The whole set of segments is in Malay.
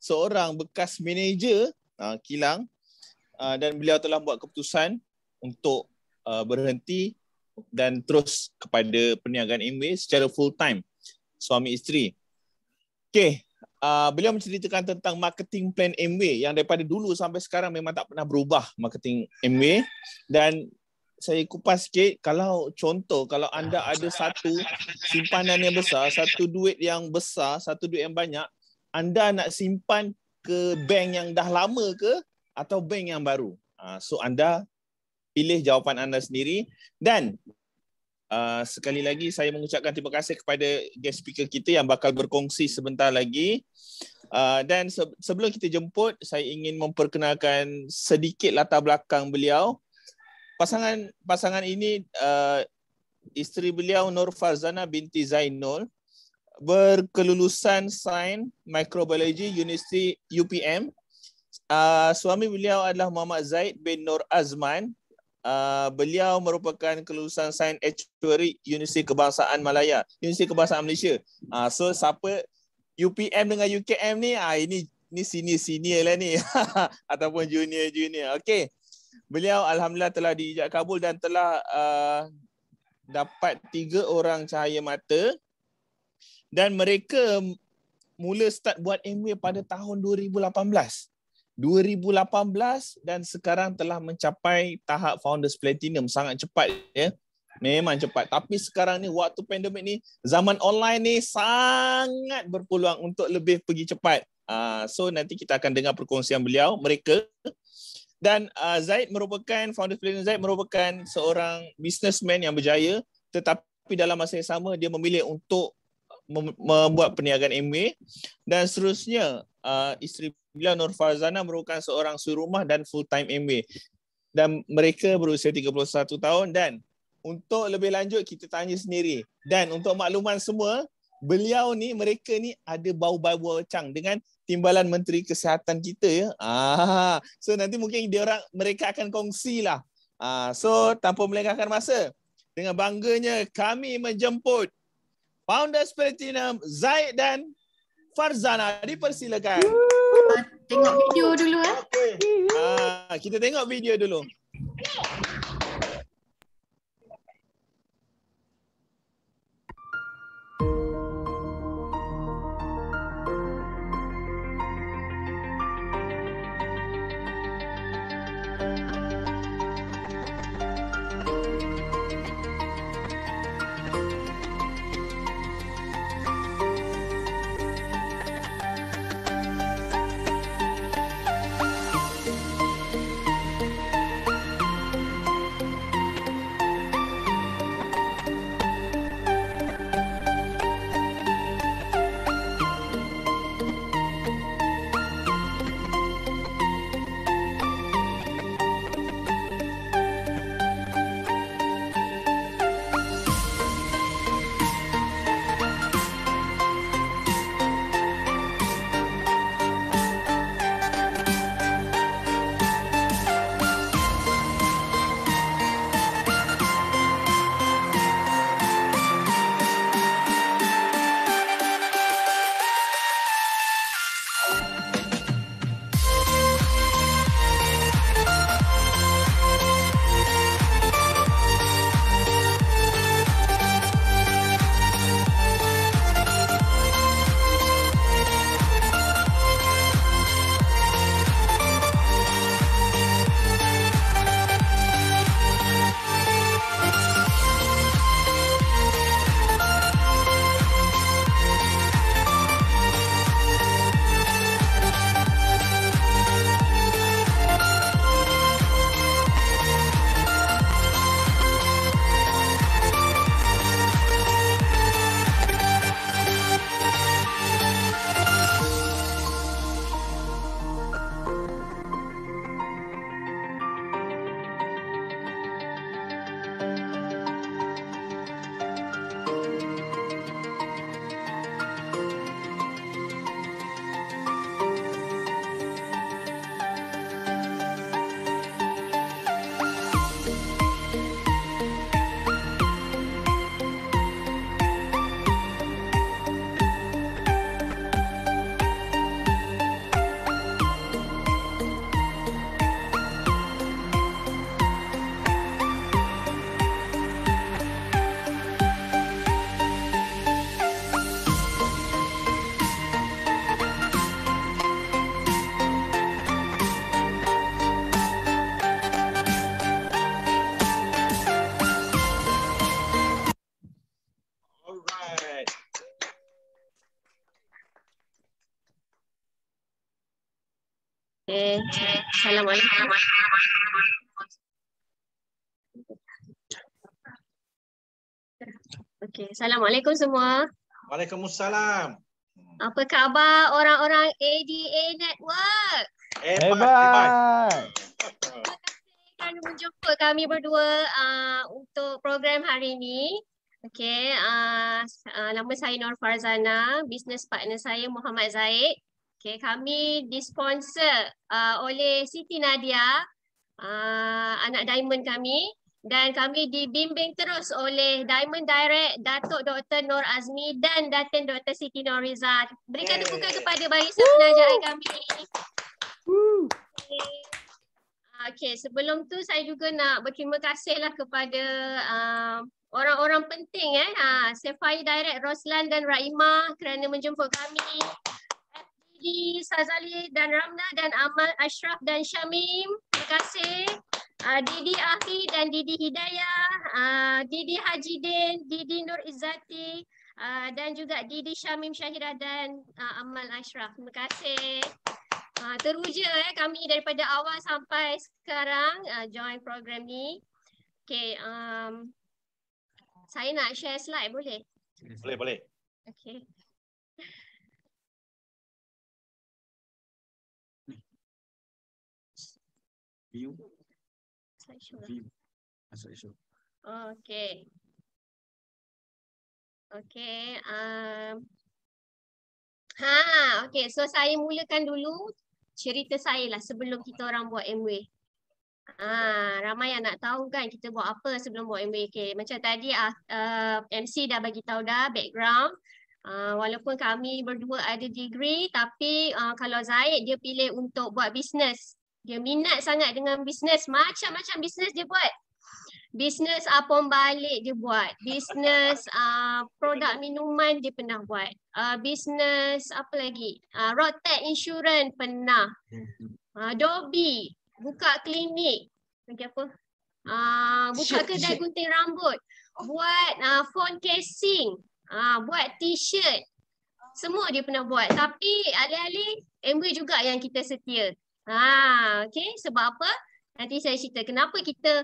seorang bekas manager kilang dan beliau telah buat keputusan untuk berhenti dan terus kepada perniagaan Amway secara full time, suami isteri. Okey, beliau menceritakan tentang marketing plan Amway yang daripada dulu sampai sekarang memang tak pernah berubah marketing Amway. Dan saya kupas sikit, kalau contoh, kalau anda ada satu simpanan yang besar, satu duit yang besar, satu duit yang banyak, anda nak simpan ke bank yang dah lama ke atau bank yang baru? So anda pilih jawapan anda sendiri. Dan sekali lagi saya mengucapkan terima kasih kepada guest speaker kita yang bakal berkongsi sebentar lagi. Dan sebelum kita jemput, saya ingin memperkenalkan sedikit latar belakang beliau. Pasangan ini, isteri beliau Nur Farzana binti Zainul, berkelulusan Sains Microbiology University UPM. Suami beliau adalah Muhammad Zaid bin Nur Azman. Beliau merupakan kelulusan Sains Actuary Universiti Kebangsaan Malaya, Universiti Kebangsaan Malaysia. So siapa UPM dengan UKM ni, ini senior lah ni ataupun junior. Okey. Beliau alhamdulillah telah diijab kabul dan telah dapat 3 orang cahaya mata, dan mereka mula start buat Amway pada tahun 2018 dan sekarang telah mencapai tahap Founders Platinum. Sangat cepat ya. Memang cepat. Tapi sekarang ni waktu pandemik ni, zaman online ni sangat berpeluang untuk lebih pergi cepat. So nanti kita akan dengar perkongsian mereka. Dan Zaid merupakan, Founders Platinum Zaid merupakan seorang businessman yang berjaya, tetapi dalam masa yang sama dia memilih untuk membuat perniagaan Amway. Dan seterusnya isteri beliau Nur Farzana merupakan seorang suri rumah dan full time Amway, dan mereka berusia 31 tahun. Dan untuk lebih lanjut kita tanya sendiri, dan untuk makluman semua, mereka ni ada bau-bau cang dengan Timbalan Menteri Kesihatan kita ya. So nanti mungkin mereka akan kongsilah. So tanpa melengahkan masa, dengan bangganya kami menjemput Founders Platinum Zaid dan Farzana. Dipersilakan. Tengok video dulu Kita tengok video dulu. Okay. Assalamualaikum. Okay. Assalamualaikum semua. Waalaikumsalam. Apa khabar orang-orang ADA Network? Hebat. Kerana menjemput kami berdua untuk program hari ini. Okay, nama saya Nur Farzana, business partner saya Muhammad Zaid. Okay, kami disponsor oleh Siti Nadia, anak Diamond kami. Dan kami dibimbing terus oleh Diamond Direct, Datuk Dr. Nur Azmi dan Datin Dr. Siti Noriza. Berikan tepukan kepada barisan penajaan kami. Okay, sebelum tu saya juga nak berterima kasihlah kepada orang-orang penting Sefai Direct, Roslan dan Raima kerana menjemput kami. FDD, Sazali dan Ramna dan Amal, Ashraf dan Syamim. Terima kasih. Didi Afi dan Didi Hidayah, Didi Hajidin, Didi Nur Izzati dan juga Didi Syamim Syahira dan Amal Ashraf. Terima kasih. Teruja kami daripada awal sampai sekarang join program ni. Okay, saya nak share slide boleh? Boleh. Okay. View. Slideshow. Slideshow. Okay. Okay. Okay. So saya mulakan dulu cerita saya lah sebelum kita orang buat MW. Ramai yang nak tahu kan kita buat apa sebelum buat MW. Okay. Macam tadi MC dah bagi tahu dah background. Walaupun kami berdua ada degree, tapi kalau Zaid dia pilih untuk buat bisnes. Dia minat sangat dengan bisnes, macam-macam bisnes dia buat. Bisnes pom balik dia buat. Bisnes produk minuman dia pernah buat. Bisnes apa lagi? Roadtech Insurance pernah. Dobi buka klinik. Lagi apa? Buka kedai gunting rambut. Buat phone casing. Buat t-shirt. Semua dia pernah buat. Tapi alih-alih MW juga yang kita setia. Okay, sebab apa? Nanti saya cerita kenapa kita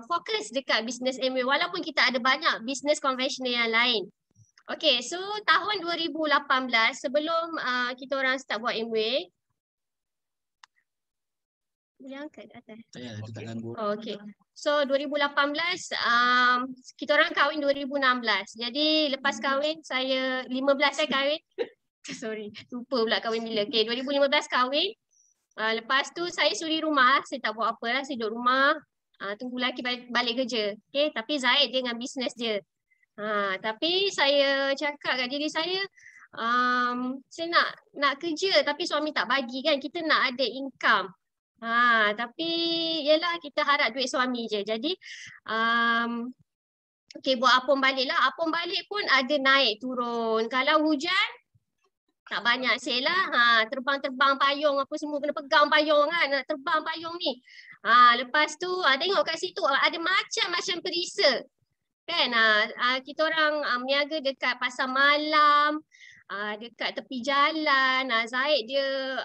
fokus dekat bisnes MW walaupun kita ada banyak bisnes konvensional yang lain. Okay, so tahun 2018 sebelum kita orang start buat MW. Boleh angkat atas? Saya tak ganggu. Okay. So 2018 kita orang kahwin 2016. Jadi lepas kahwin saya 15 saya kahwin. Sorry, lupa pula kahwin bila. Okay, 2015 kahwin. Lepas tu saya suri rumah, saya tak buat apa lah, saya duduk rumah, tunggu lelaki balik kerja. Okay, tapi Zaid dia dengan bisnes dia. Tapi saya cakap kat diri saya nak kerja tapi suami tak bagi kan, kita nak ada income. Tapi yelah kita harap duit suami je. Jadi okay, buat apom balik lah. Apom balik pun ada naik turun. Kalau hujan tak banyak sale lah. Terbang-terbang payung apa semua kena pegang payung kan. Terbang payung ni. Lepas tu tengok kat situ ada macam-macam perisa. Kan? Kita orang meniaga dekat pasar malam, dekat tepi jalan. Zaid dia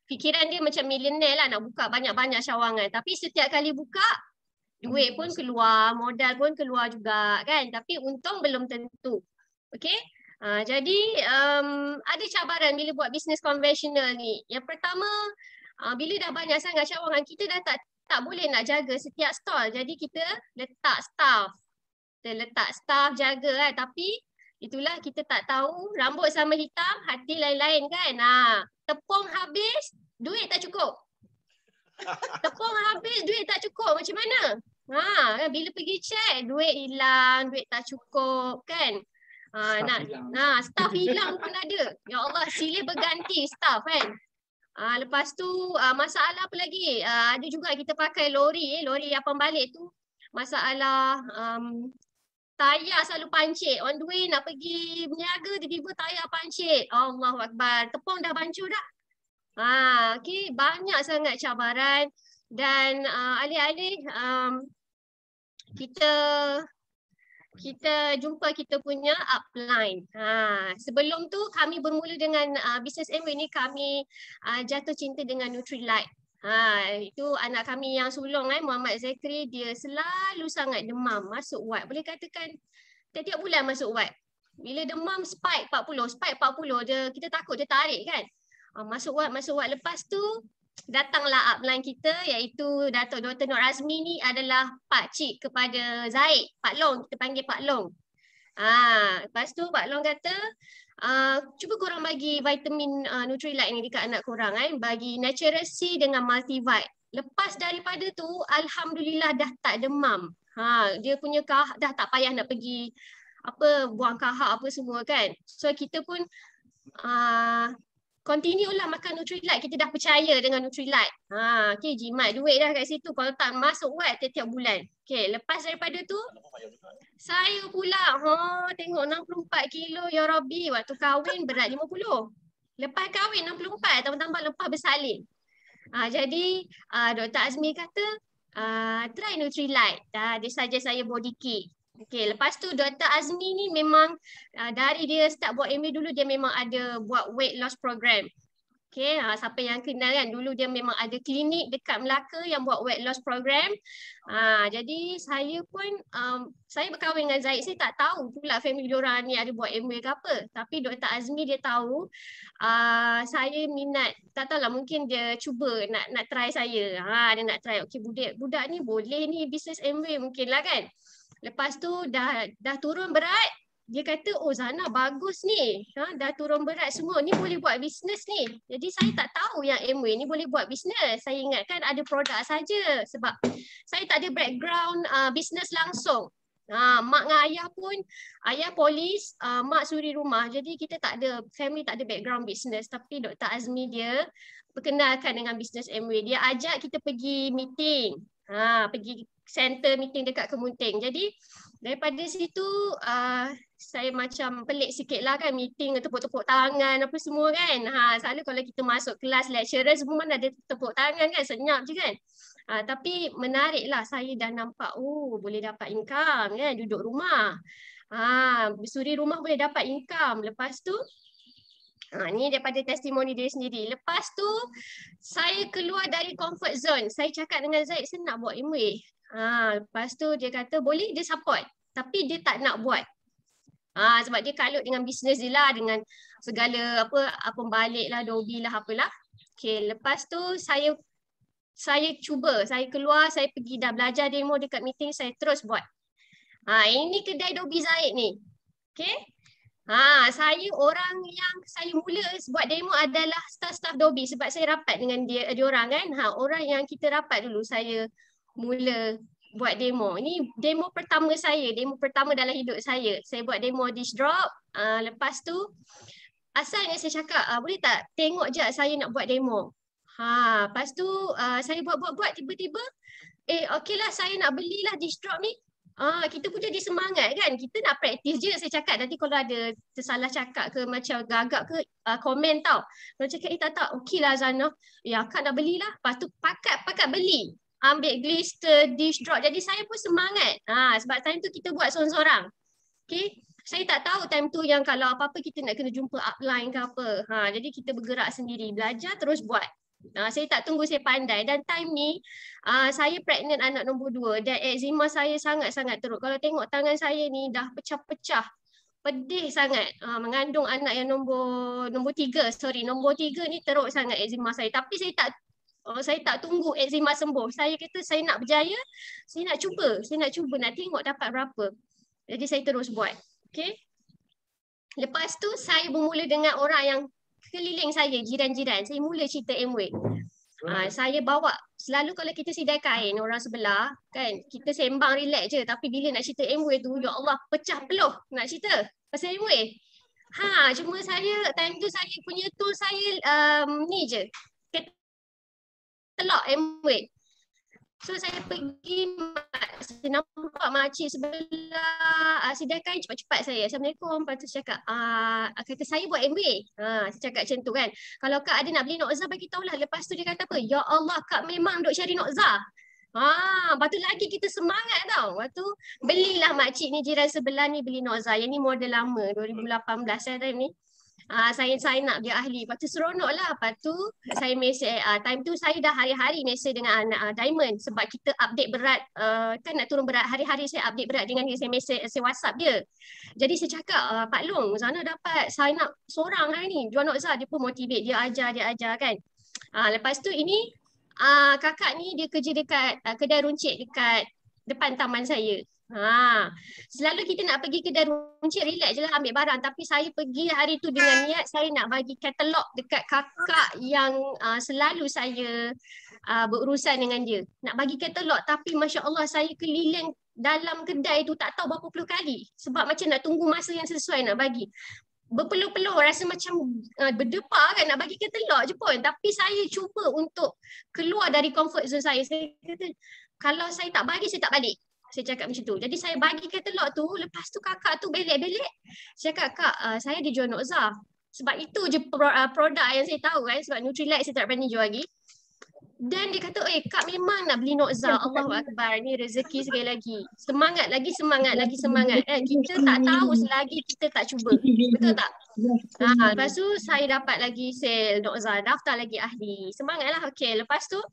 fikiran dia macam millionaire lah nak buka banyak-banyak cawangan. Tapi setiap kali buka duit pun keluar, modal pun keluar juga kan. Tapi untung belum tentu. Okay? Jadi ada cabaran bila buat bisnes konvensional ni. Yang pertama, bila dah banyak sangat cawangan, kita dah tak boleh nak jaga setiap stall. Jadi kita letak staff. Kita letak staff jaga kan. Tapi itulah kita tak tahu rambut sama hitam, hati lain-lain kan. Tepung habis, duit tak cukup. Tepung habis, duit tak cukup. Macam mana? Bila pergi check, duit hilang, duit tak cukup kan. Staff hilang pun ada. Ya Allah, silih berganti staff kan. Lepas tu masalah apa lagi? Ada juga kita pakai lori apam balik tu. Masalah tayar selalu pancit. On the way nak pergi berniaga, tiba-tiba tayar pancit. Allahuakbar. Tepung dah bancur dah. Okay, banyak sangat cabaran. Dan alih-alih kita kita jumpa kita punya upline. Sebelum tu kami bermula dengan bisnes Amway ni, kami jatuh cinta dengan Nutrilite. Itu anak kami yang sulung Muhammad Zakri, dia selalu sangat demam, masuk ward. Boleh katakan tiap bulan masuk ward. Bila demam spike 40 dia, kita takut dia tarik kan. Masuk ward. Lepas tu datanglah upline kita, iaitu Datuk Dr. Nur Azmi ni adalah Pak Cik kepada Zaid, Pak Long, kita panggil Pak Long. Lepas tu Pak Long kata, cuba korang bagi vitamin Nutrilite ni dekat anak korang bagi Natural C dengan Multivite. Lepas daripada tu alhamdulillah dah tak demam. Dia punya dah tak payah nak pergi buang kahak apa semua kan. So kita pun continue lah makan Nutrilite. Kita dah percaya dengan Nutrilite. Okay, jimat duit dah kat situ. Kalau tak masuk wad tiap bulan. Okay, lepas daripada tu saya pula tengok 64 kilo ya Rabbi. Waktu kahwin berat 50. Lepas kahwin 64, tambah-tambah lepas bersalin. Jadi Dr. Azmi kata try Nutrilite. Dia suggest saya body kit. Okay, lepas tu Dr. Azmi ni memang dari dia start buat MA dulu, dia memang ada buat weight loss program. Okay, siapa yang kenal kan, dulu dia memang ada klinik dekat Melaka yang buat weight loss program. Jadi saya pun, saya berkahwin dengan Zaid, saya tak tahu pula family diorang ni ada buat MA ke apa. Tapi Dr. Azmi dia tahu, saya minat, tak tahulah mungkin dia cuba nak try saya. Dia nak try, okay budak ni boleh ni bisnes MA mungkin lah kan. Lepas tu dah turun berat. Dia kata, oh Zana bagus ni. Dah turun berat semua. Ni boleh buat bisnes ni. Jadi saya tak tahu yang Amway ni boleh buat bisnes. Saya ingatkan ada produk saja. Sebab saya tak ada background bisnes langsung. Mak dengan ayah pun, ayah polis, mak suri rumah. Jadi kita tak ada, family tak ada background bisnes. Tapi Dr. Azmi dia perkenalkan dengan bisnes Amway. Dia ajak kita pergi meeting. Pergi center meeting dekat Kemunting. Jadi daripada situ saya macam pelik sikit lah kan, meeting tepuk-tepuk tangan apa semua kan. Selalu kalau kita masuk kelas lecturer semua mana ada tepuk tangan kan, senyap je kan. Tapi menarik lah, saya dah nampak boleh dapat income kan, duduk rumah. Suri rumah boleh dapat income. Lepas tu ni daripada testimoni dia sendiri. Lepas tu saya keluar dari comfort zone. Saya cakap dengan Zaid, saya nak buat Amway. Lepas tu dia kata boleh, dia support. Tapi dia tak nak buat. Sebab dia kalut dengan bisnes dia lah, dengan segala apa balik lah, dobi lah, apalah. Okay, lepas tu saya cuba, saya keluar, saya pergi dah belajar demo dekat meeting, saya terus buat. Ini kedai dobi Zaid ni. Okay. Saya orang yang saya mula buat demo adalah staff dobi sebab saya rapat dengan diorang kan. Orang yang kita rapat dulu, saya mula buat demo. Ini demo pertama saya, demo pertama dalam hidup saya. Saya buat demo dish drop. Lepas tu asalnya saya cakap, boleh tak tengok je saya nak buat demo. Lepas tu saya buat tiba-tiba okey lah, saya nak belilah dish drop ni. Kita pun jadi semangat kan. Kita nak praktis je, saya cakap. Nanti kalau ada tersalah cakap ke macam gagap ke, komen tau. Kalau cakap tak okey lah Zana, akak nak belilah. Lepas tu pakat beli. Ambil glister, dish drop. Jadi saya pun semangat. Sebab time tu kita buat seorang-seorang. Okay. Saya tak tahu time tu yang kalau apa-apa kita nak kena jumpa upline ke apa. Jadi kita bergerak sendiri. Belajar terus buat. Saya tak tunggu saya pandai. Dan time ni saya pregnant anak nombor 2. Dan eczema saya sangat-sangat teruk. Kalau tengok tangan saya ni dah pecah-pecah. Pedih sangat. Mengandung anak yang nombor 3. Nombor 3 ni teruk sangat eczema saya. Tapi saya tak tunggu eczema sembuh. Saya kata saya nak berjaya, saya nak cuba, nak tengok dapat berapa. Jadi saya terus buat. Okay. Lepas tu saya bermula dengan orang yang keliling saya, jiran-jiran. Saya mula cerita Amway. Saya bawa, selalu kalau kita sidai kain orang sebelah, kan, kita sembang relax je. Tapi bila nak cerita Amway tu, ya Allah, pecah peluh nak cerita pasal Amway. Cuma saya, time tu saya punya tool saya ni je. Telak Amway. So saya pergi, saya nampak makcik sebelah sidai kain, cepat-cepat saya. Assalamualaikum. Lepas tu cakap, kata saya buat Amway. Saya cakap macam tu kan. Kalau kak ada nak beli Nokza, bagi tahulah. Lepas tu dia kata apa? Ya Allah, kak memang duk cari Nokza. Lepas tu lagi kita semangat tau. Lepas tu belilah makcik ni jiran sebelah ni beli Noza. Yang ni model lama 2018 time ni. Saya nak dia ahli. Lepas tu seronok lah. Lepas tu saya mesej, time tu saya dah hari-hari mesej dengan anak Diamond sebab kita update berat, kan nak turun berat. Hari-hari saya update berat dengan dia, saya mesej, saya WhatsApp dia. Jadi saya cakap, Pak Long, Zana dapat sign up seorang hari ni. Jual Nokza, dia pun motivate, dia ajar kan. Lepas tu ini, kakak ni dia kerja dekat kedai runcit dekat depan taman saya. Selalu kita nak pergi kedai runcit, relax je lah ambil barang. Tapi saya pergi hari tu dengan niat saya nak bagi katalog dekat kakak yang selalu saya berurusan dengan dia. Nak bagi katalog, tapi Masya Allah saya keliling dalam kedai tu tak tahu berapa puluh kali. Sebab macam nak tunggu masa yang sesuai nak bagi. Berpeluh-peluh, rasa macam berdepar kan nak bagi katalog je pun. Tapi saya cuba untuk keluar dari comfort zone saya. Saya kata, kalau saya tak bagi, saya tak balik. Saya cakap macam tu. Jadi saya bagi katalog tu, lepas tu kakak tu belik-belik. Saya cakap, Kak, saya dijual Nokza. Sebab itu je produk yang saya tahu kan. Sebab Nutrilite saya tak berani jual lagi. Dan dia kata, Kak memang nak beli Nokza. Allahu Akbar. Ni rezeki sekali lagi. Semangat lagi, semangat lagi, semangat. Kita tak tahu selagi kita tak cuba. Betul tak? Lepas tu saya dapat lagi sale Nokza. Daftar lagi ahli. Semangatlah. Okay, lepas tu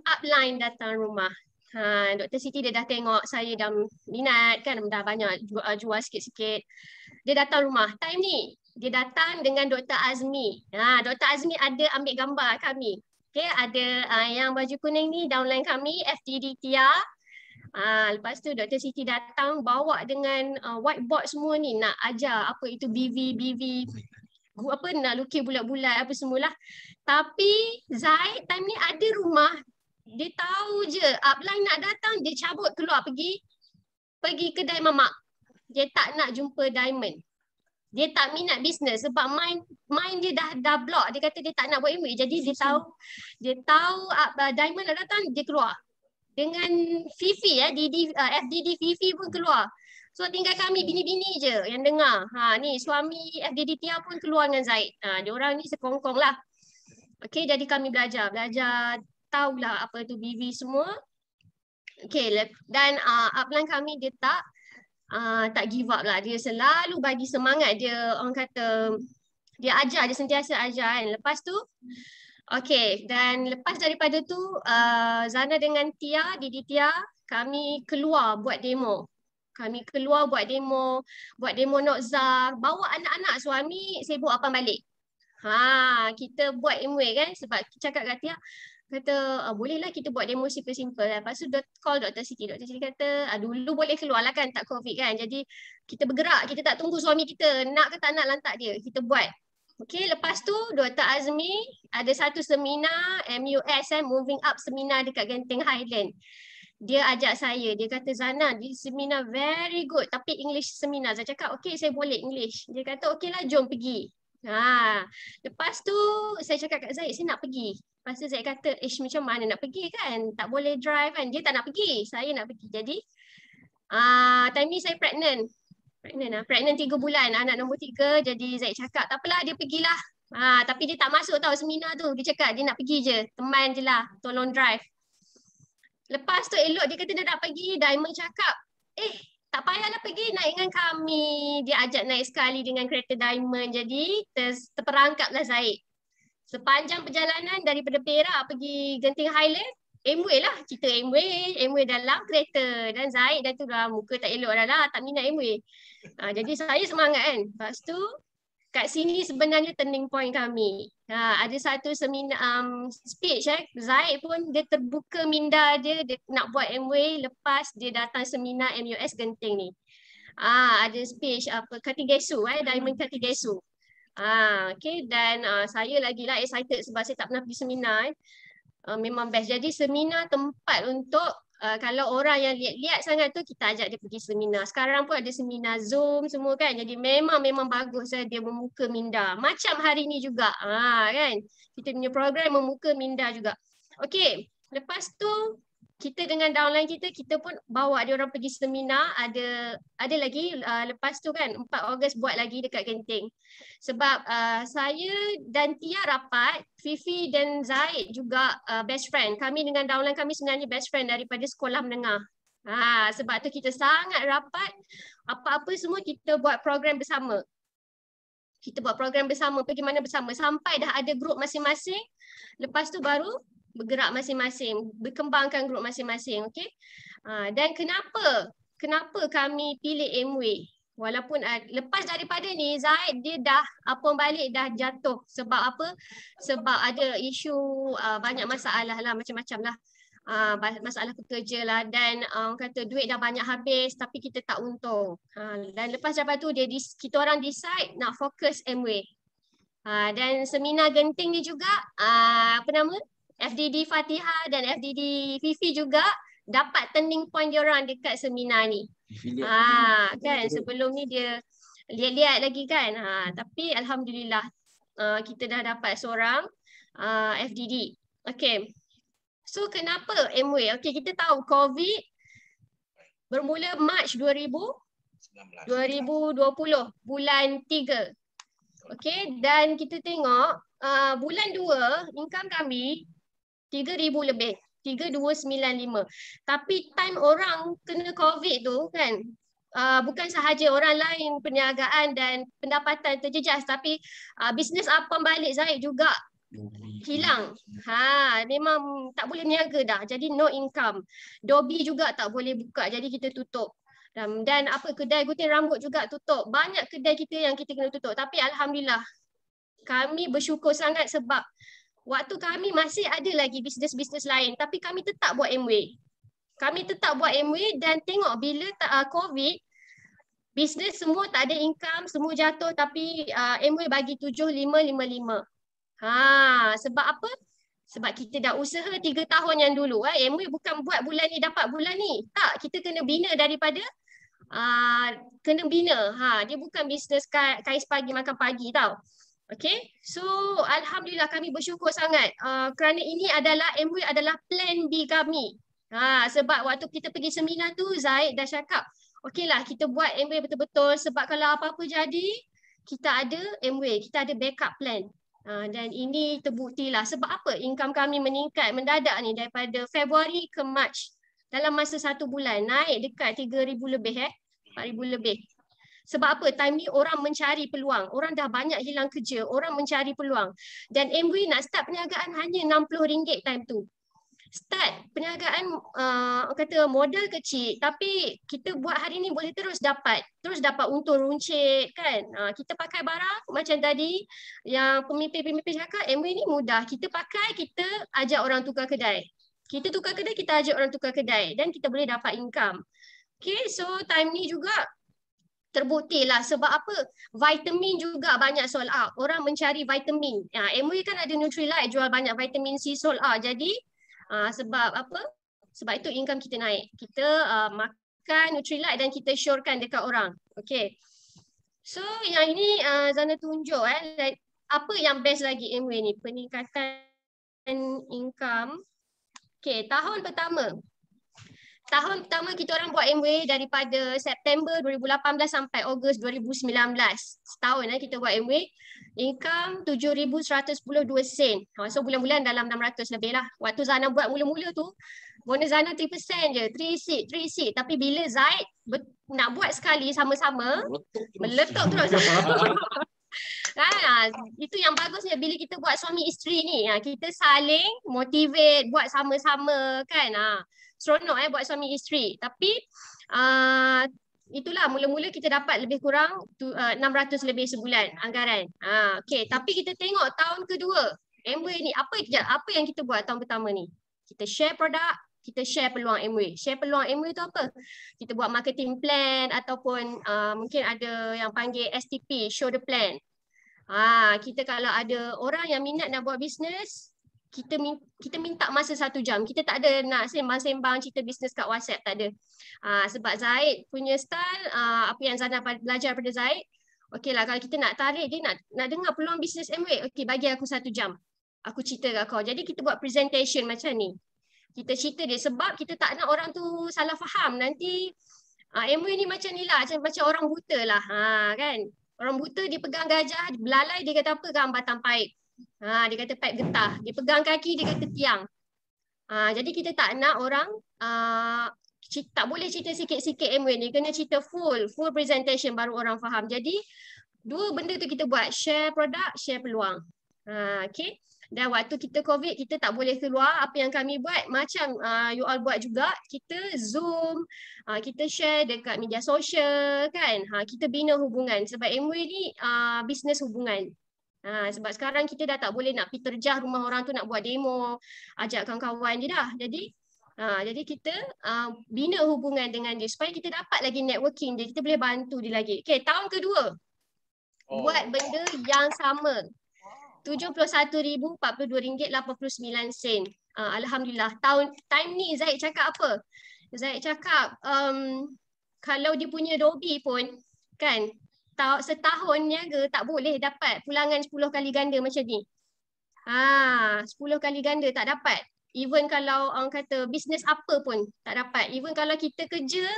upline datang rumah. Dr. Siti dia dah tengok saya dah minat kan, dah banyak jual sikit-sikit. Dia datang rumah. Time ni dia datang dengan Dr. Azmi. Dr. Azmi ada ambil gambar kami. Okay, ada yang baju kuning ni downline kami, FDD Tia. Lepas tu Dr. Siti datang bawa dengan whiteboard semua ni nak ajar apa itu BV, apa nak lukis bulat-bulat apa semualah. Tapi Zaid time ni ada rumah, dia tahu je upline nak datang, dia cabut keluar pergi kedai mamak. Dia tak nak jumpa Diamond. Dia tak minat bisnes sebab mind dia dah block. Dia kata dia tak nak buat MW. Jadi dia tahu Diamond nak datang, dia keluar. Dengan Fifi FDD Fifi pun keluar. So tinggal kami bini-bini je yang dengar. Ni suami FDD Tia pun keluar dengan Zaid. Diorang ni sekongkong lah. Okay, jadi kami belajar tahulah apa tu BV semua. Okay, dan upline kami dia tak give up lah. Dia selalu bagi semangat. Dia orang kata dia ajar, dia sentiasa ajar kan. Lepas tu okay, dan lepas daripada tu Zana dengan Tia, Didi Tia, kami keluar buat demo. Buat demo Nokza, bawa anak-anak, suami sibuk apa balik. Kita buat MW kan, sebab cakap kat Tia, kata bolehlah kita buat demo simple-simple. Lepas tu call Dr. Siti. Dr. Siti kata dulu boleh keluar lah kan, tak COVID kan. Jadi kita bergerak, kita tak tunggu suami kita nak ke tak nak lantak dia, kita buat. Okay, lepas tu Dr. Azmi ada satu seminar MUS Moving Up seminar dekat Genting Highland. Dia ajak saya, dia kata Zana, di seminar very good tapi English seminar. Saya cakap okay, saya boleh English. Dia kata okay lah, jom pergi. Lepas tu saya cakap kat Zaid, saya nak pergi. Lepas tu Zaid kata, macam mana nak pergi kan? Tak boleh drive kan? Dia tak nak pergi, saya nak pergi. Jadi time ni saya pregnant 3 bulan, anak nombor 3. Jadi Zaid cakap tak apalah, dia pergilah. Tapi dia tak masuk tau seminar tu. Dia cakap dia nak pergi je, teman je lah, tolong drive. Lepas tu elok dia kata dia nak pergi. Diamond cakap tak payahlah pergi, naik dengan kami. Dia ajak naik sekali dengan kereta Diamond. Jadi terperangkaplah Zaid. Sepanjang perjalanan daripada Perak pergi Genting Highland, MW lah, kita MW dalam kereta. Dan Zaid dah tu dah muka tak elok dah, tak minat MW. Jadi saya semangat kan. Lepas tu kat sini sebenarnya turning point kami. Ada satu seminar speech Zaid pun dia terbuka minda dia nak buat MW lepas dia datang seminar MUS Genting ni. Ada speech apa Kartigesu Diamond Kartigesu. Okay, dan saya lagi lah excited sebab saya tak pernah pergi seminar. Memang best. Jadi seminar tempat untuk kalau orang yang lihat-lihat sangat tu, kita ajak dia pergi seminar. Sekarang pun ada seminar Zoom semua kan. Jadi memang bagus dia membuka minda. Macam hari ni juga. Kan? Kita punya program membuka minda juga. Okey, lepas tu kita dengan downline kita pun bawa dia orang pergi seminar. Ada lagi lepas tu kan 4 Ogos buat lagi dekat Genting. Sebab saya dan Tia rapat, Fifi dan Zaid juga best friend. Kami dengan downline kami sebenarnya best friend daripada sekolah menengah. Sebab tu kita sangat rapat. Apa-apa semua kita buat program bersama. Kita buat program bersama, pergi mana bersama sampai dah ada grup masing-masing. Lepas tu baru bergerak masing-masing, berkembangkan grup masing-masing, okey. Dan kenapa kami pilih Amway? Walaupun lepas daripada ni Zaid dia dah balik dah jatuh. Sebab apa? Sebab ada isu banyak masalah lah, macam-macam lah. Masalah pekerja lah, dan kata duit dah banyak habis tapi kita tak untung. Dan lepas daripada tu kita orang decide nak fokus Amway. Dan seminar Genting ni juga apa nama? FDD Fatihah dan FDD Fifi juga dapat turning point diorang dekat seminar ni. Kan sebelum ni dia lihat-lihat lagi kan. Tapi alhamdulillah kita dah dapat seorang FDD. Okay. So kenapa Amway? Okay, kita tahu COVID bermula Mac 2020 bulan 3. Okay, dan kita tengok bulan 2 income kami 3,000 lebih, 3,295. Tapi time orang kena COVID tu kan, bukan sahaja orang lain perniagaan dan pendapatan terjejas, tapi bisnes Apam Balik Zaid juga hilang. Memang tak boleh niaga dah. Jadi no income. Dobi juga tak boleh buka. Jadi kita tutup. Dan kedai gunting rambut juga tutup. Banyak kedai kita yang kita kena tutup. Tapi alhamdulillah kami bersyukur sangat sebab waktu kami masih ada lagi bisnes-bisnes lain, tapi kami tetap buat Amway. Kami tetap buat Amway dan tengok bila COVID, bisnes semua tak ada income, semua jatuh, tapi Amway bagi 7,555. Sebab apa? Sebab kita dah usaha 3 tahun yang dulu. Amway bukan buat bulan ni dapat bulan ni. Tak, kita kena bina daripada dia bukan bisnes kais pagi makan pagi tau. Okay, so alhamdulillah kami bersyukur sangat kerana ini adalah Amway adalah plan B kami. Sebab waktu kita pergi seminar tu Zaid dah cakap, okey lah kita buat Amway betul-betul sebab kalau apa-apa jadi kita ada Amway, kita ada backup plan. Dan ini terbuktilah sebab apa income kami meningkat mendadak ni daripada Februari ke Mac. Dalam masa 1 bulan naik dekat 3,000 lebih 4,000 lebih. Sebab apa? Time ni orang mencari peluang. Orang dah banyak hilang kerja, orang mencari peluang. Dan Amway nak start perniagaan hanya RM60 time tu. Start perniagaan kata modal kecil tapi kita buat hari ni boleh terus dapat untung runcit kan. Kita pakai barang macam tadi yang pemimpin-pemimpin cakap, Amway ni mudah. Kita pakai, kita ajak orang tukar kedai. Kita tukar kedai, kita ajak orang tukar kedai dan kita boleh dapat income. Okay, so time ni juga terbuktilah sebab apa? Vitamin juga banyak sold out. Orang mencari vitamin. Amway kan ada Nutrilite jual banyak vitamin C sold out. Jadi sebab apa? Sebab itu income kita naik. Kita makan Nutrilite dan kita syorkan dekat orang. Okay. So yang ini Zana tunjuk apa yang best lagi Amway ni? Peningkatan income. Okay, tahun pertama kita orang buat Amway daripada September 2018 sampai Ogos 2019. Setahun kita buat Amway. Income 7,112 sen. So bulan-bulan dalam 600 lebih lah. Waktu Zana buat mula-mula tu, bonus Zana 3% je. 3 seat. Tapi bila Zaid nak buat sekali sama-sama, meletup terus. Itu yang bagusnya bila kita buat suami isteri ni. Kita saling motivate buat sama-sama kan. Seronok buat suami isteri. Tapi itulah mula-mula kita dapat lebih kurang 600 lebih sebulan anggaran. Okay. Tapi kita tengok tahun kedua Amway ni apa yang kita buat tahun pertama ni? Kita share produk, kita share peluang Amway. Share peluang Amway tu apa? Kita buat marketing plan ataupun mungkin ada yang panggil STP, show the plan. Kita kalau ada orang yang minat nak buat bisnes, kita minta masa 1 jam. Kita tak ada nak sembang-sembang cerita bisnes kat WhatsApp, tak ada. Sebab Zaid punya style, apa yang Zana belajar daripada Zaid, okey lah kalau kita nak tarik dia nak dengar peluang bisnes Amway, okey bagi aku 1 jam. Aku cerita kat kau. Jadi kita buat presentation macam ni. Kita cerita dia sebab kita tak nak orang tu salah faham. Nanti MOE ni macam ni lah, macam orang buta lah. Kan? Orang buta dia pegang gajah, belalai dia kata apa? Gambatan paip. Dia kata paip getah. Dia pegang kaki, dia kata tiang. Jadi kita tak nak orang tak boleh cerita sikit-sikit MOE ni, kena cerita full presentation baru orang faham. Jadi dua benda tu kita buat, share produk, share peluang. Okay. Dan waktu kita COVID, kita tak boleh keluar. Apa yang kami buat, macam you all buat juga, kita Zoom, kita share dekat media sosial kan. Kita bina hubungan sebab MOE ni bisnes hubungan. Sebab sekarang kita dah tak boleh nak pergi terjah rumah orang tu nak buat demo, ajak kawan-kawan je dah. Jadi kita bina hubungan dengan dia supaya kita dapat lagi networking dia, kita boleh bantu dia lagi. Okay, tahun kedua buat benda yang sama. RM71,042.89. Alhamdulillah. Time ni Zaid cakap apa? Zaid cakap kalau dia punya Dobi pun kan setahun niaga tak boleh dapat pulangan 10 kali ganda macam ni. 10 kali ganda tak dapat. Even kalau orang kata bisnes apa pun tak dapat. Even kalau kita kerja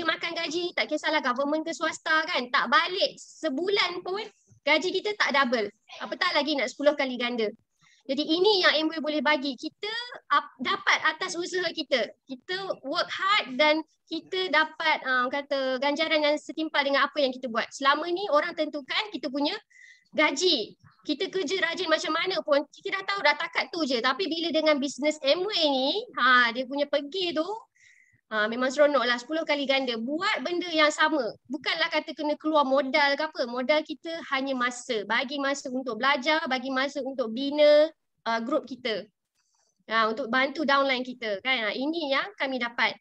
makan gaji, tak kisahlah government ke swasta kan, tak balik sebulan pun gaji kita tak double. Apatah lagi nak 10 kali ganda. Jadi ini yang MOE boleh bagi. Kita dapat atas usaha kita. Kita work hard dan kita dapat kata ganjaran yang setimpal dengan apa yang kita buat. Selama ni orang tentukan kita punya gaji. Kita kerja rajin macam mana pun, kita dah tahu dah takat tu je. Tapi bila dengan bisnes MOE ni, dia punya pergi tu, memang seronok lah 10 kali ganda. Buat benda yang sama. Bukanlah kata kena keluar modal ke apa. Modal kita hanya masa. Bagi masa untuk belajar, bagi masa untuk bina grup kita. Untuk bantu downline kita. Kan? Ini yang kami dapat.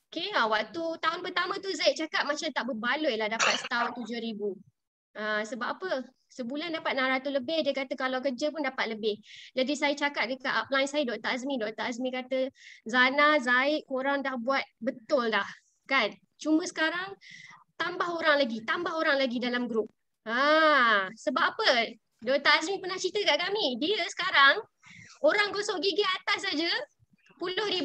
Okay, waktu tahun pertama tu Zaid cakap macam tak berbaloi lah dapat setahun 7,000. Sebab apa? Sebulan dapat 600 lebih. Dia kata kalau kerja pun dapat lebih. Jadi saya cakap dekat upline saya, Dr. Azmi. Dr. Azmi kata, Zana, Zaid, korang dah buat betul dah. Kan? Cuma sekarang tambah orang lagi dalam grup. Sebab apa? Dr. Azmi pernah cerita kat kami. Dia sekarang, orang gosok gigi atas saja 10,000.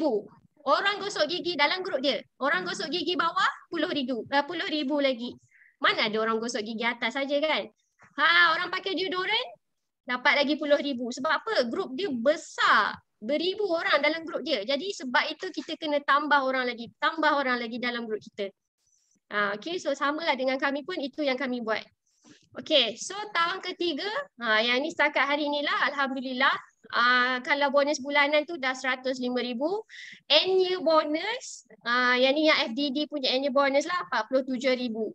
Orang gosok gigi dalam grup dia. Orang gosok gigi bawah 10,000 lagi. Mana ada orang gosok gigi atas saja kan? Orang pakai deodorant dapat lagi 10,000. Sebab apa? Grup dia besar. Beribu orang dalam grup dia. Jadi sebab itu kita kena tambah orang lagi dalam grup kita. Okay, so samalah dengan kami pun itu yang kami buat. Okay, so tahun ketiga, yang ni setakat hari ni lah, Alhamdulillah. Kalau bonus bulanan tu dah 105,000. Annual bonus, yang ni yang FDD punya annual bonus lah, 47,318.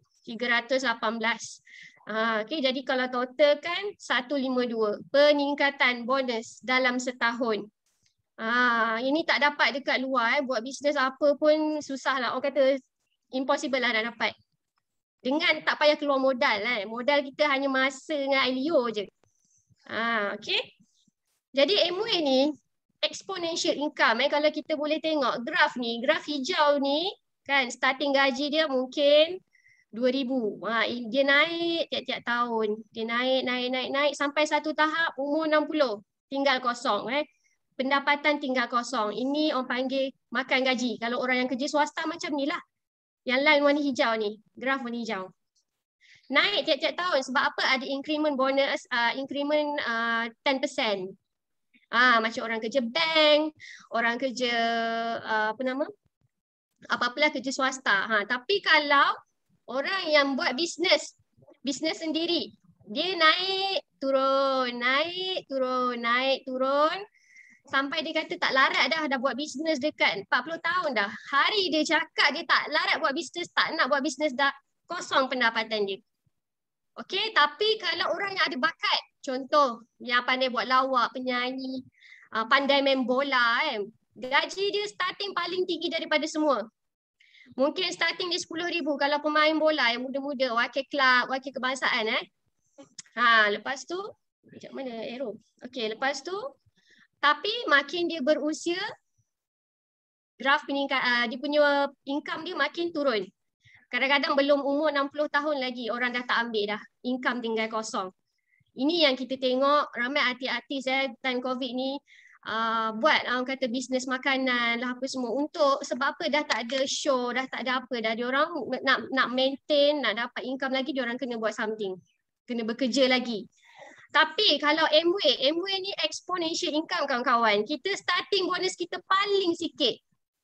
Okay, jadi kalau total kan 152 peningkatan bonus dalam setahun. Ini tak dapat dekat luar. Buat bisnes apa pun susah lah. Orang kata impossible lah nak dapat. Dengan tak payah keluar modal. Modal kita hanya masa dengan Ailio je. Okay. Jadi MOE ni exponential income. Kalau kita boleh tengok graf ni, graf hijau ni kan starting gaji dia mungkin 2,000. Dia naik tiap-tiap tahun. Dia naik sampai satu tahap umur 60. Tinggal kosong. Pendapatan tinggal kosong. Ini orang panggil makan gaji. Kalau orang yang kerja swasta macam ni lah. Yang line warna hijau ni. Graf warna hijau. Naik tiap-tiap tahun. Sebab apa? Ada increment bonus, increment 10%. Macam orang kerja bank, orang kerja apa-apalah kerja swasta. Tapi kalau orang yang buat bisnes sendiri, dia naik, turun, sampai dia kata tak larat dah buat bisnes dekat 40 tahun dah. Hari dia cakap dia tak larat buat bisnes, tak nak buat bisnes dah, kosong pendapatan dia. Okey, tapi kalau orang yang ada bakat, contoh yang pandai buat lawak, penyanyi, pandai main bola gaji dia starting paling tinggi daripada semua. Mungkin starting dia 10,000 kalau pemain bola yang muda-muda, wakil kelab, wakil kebangsaan. Lepas tu, macam mana arrow? Okey, lepas tu, tapi makin dia berusia, graf dia punya income dia makin turun. Kadang-kadang belum umur 60 tahun lagi, orang dah tak ambil dah. Income tinggal kosong. Ini yang kita tengok, ramai artis-artis time COVID ni, buat orang kata bisnes makanan lah apa semua. Untuk sebab apa, dah tak ada show, dah tak ada apa dah. Diorang nak maintain, nak dapat income lagi, diorang kena buat something. Kena bekerja lagi. Tapi kalau Amway ni exponential income kawan-kawan. Kita starting bonus kita paling sikit.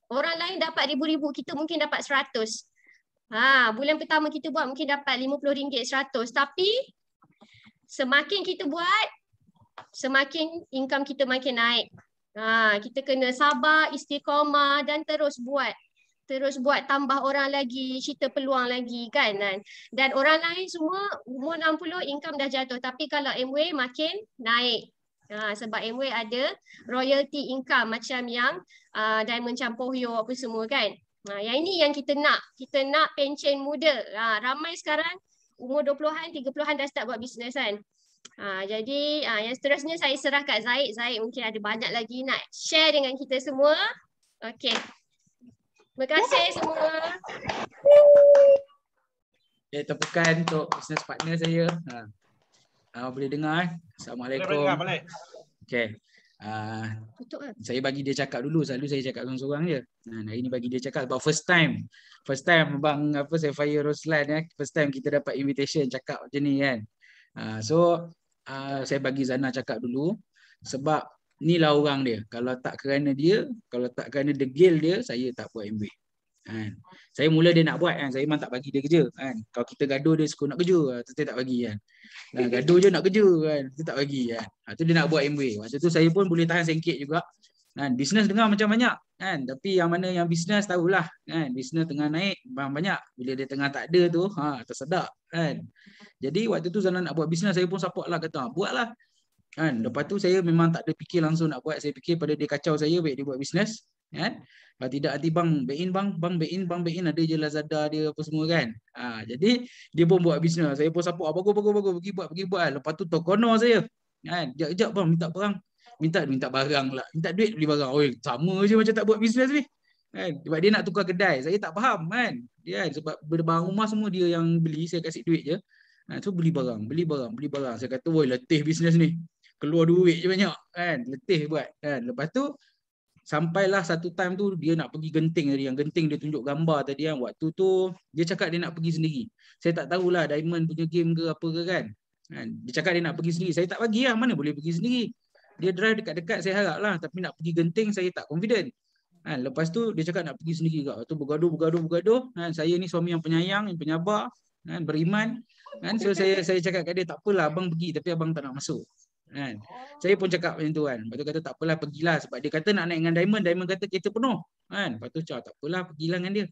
Orang lain dapat ribu-ribu, kita mungkin dapat 100. Bulan pertama kita buat mungkin dapat RM50, 100. Tapi semakin kita buat, semakin income kita makin naik. Kita kena sabar, istiqamah dan terus buat. Terus buat, tambah orang lagi, cerita peluang lagi kan. Dan orang lain semua umur 60 income dah jatuh. Tapi kalau Amway makin naik. Sebab Amway ada royalty income macam yang Diamond Campur Hyo apa semua kan. Yang ini yang kita nak. Kita nak pencen muda. Ramai sekarang umur 20-an, 30-an dah start buat bisnes kan. Jadi yang seterusnya saya serah kat Zaid. Zaid mungkin ada banyak lagi nak share dengan kita semua. Okey. Terima kasih semua. Tepukan untuk business partner saya. Boleh dengar? Assalamualaikum. Boleh. Okay. Saya bagi dia cakap dulu. Selalu saya cakap seorang-seorang je. Hari ni bagi dia cakap about first time. First time Abang Saifaya Roslan first time kita dapat invitation cakap macam ni kan. Saya bagi Zana cakap dulu. Sebab inilah orang dia. Kalau tak kerana dia, kalau tak kerana degil dia, saya tak buat Amway. Saya mula dia nak buat kan, saya memang tak bagi dia kerja kan. Kalau kita gaduh dia suka nak kerja, tu saya tak bagi kan. Gaduh je nak kerja kan, tu tak bagi kan. Tu dia nak buat Amway. Masa tu saya pun boleh tahan sengkit juga. Bisnes dengar macam banyak kan, tapi yang mana yang bisnes tahulah kan. Bisnes tengah naik banyak, bila dia tengah tak ada tu tersedak kan. Jadi waktu tu Zana nak buat bisnes, saya pun support lah, kata buatlah. Kan, lepas tu saya memang tak ada fikir langsung nak buat. Saya fikir pada dia kacau saya, baik dia buat bisnes kan. Kalau tidak nanti bang back in ada je Lazada dia apa semua kan. Jadi dia pun buat bisnes, saya pun support, bagus pergi buat. Lepas tu tokono saya kan, jap bang minta barang, minta barang lah, minta duit beli barang. Sama je macam tak buat bisnes ni kan. Sebab dia nak tukar kedai, saya tak faham kan. Dia kan, sebab barang rumah semua dia yang beli, saya kasih duit je. So beli barang. Saya kata letih bisnes ni, keluar duit je banyak kan, letih buat kan. Lepas tu sampailah satu time tu dia nak pergi Genting tadi, yang Genting dia tunjuk gambar tadi kan. Waktu tu dia cakap dia nak pergi sendiri. Saya tak tahulah Diamond punya game ke apa ke kan. Dia cakap dia nak pergi sendiri, saya tak bagi lah, mana boleh pergi sendiri. Dia drive dekat-dekat saya harap lah, tapi nak pergi Genting saya tak confident. Lepas tu dia cakap nak pergi sendiri juga. Tu bergaduh. Saya ni suami yang penyayang, yang penyabar, beriman. So saya cakap kat dia, tak apalah abang pergi, tapi abang tak nak masuk. Saya pun cakap macam tu kan. Lepas tu kata tak apalah pergilah, sebab dia kata nak naik dengan Diamond kata kereta penuh kan. Lepas tu tak apalah pergilah dengan dia.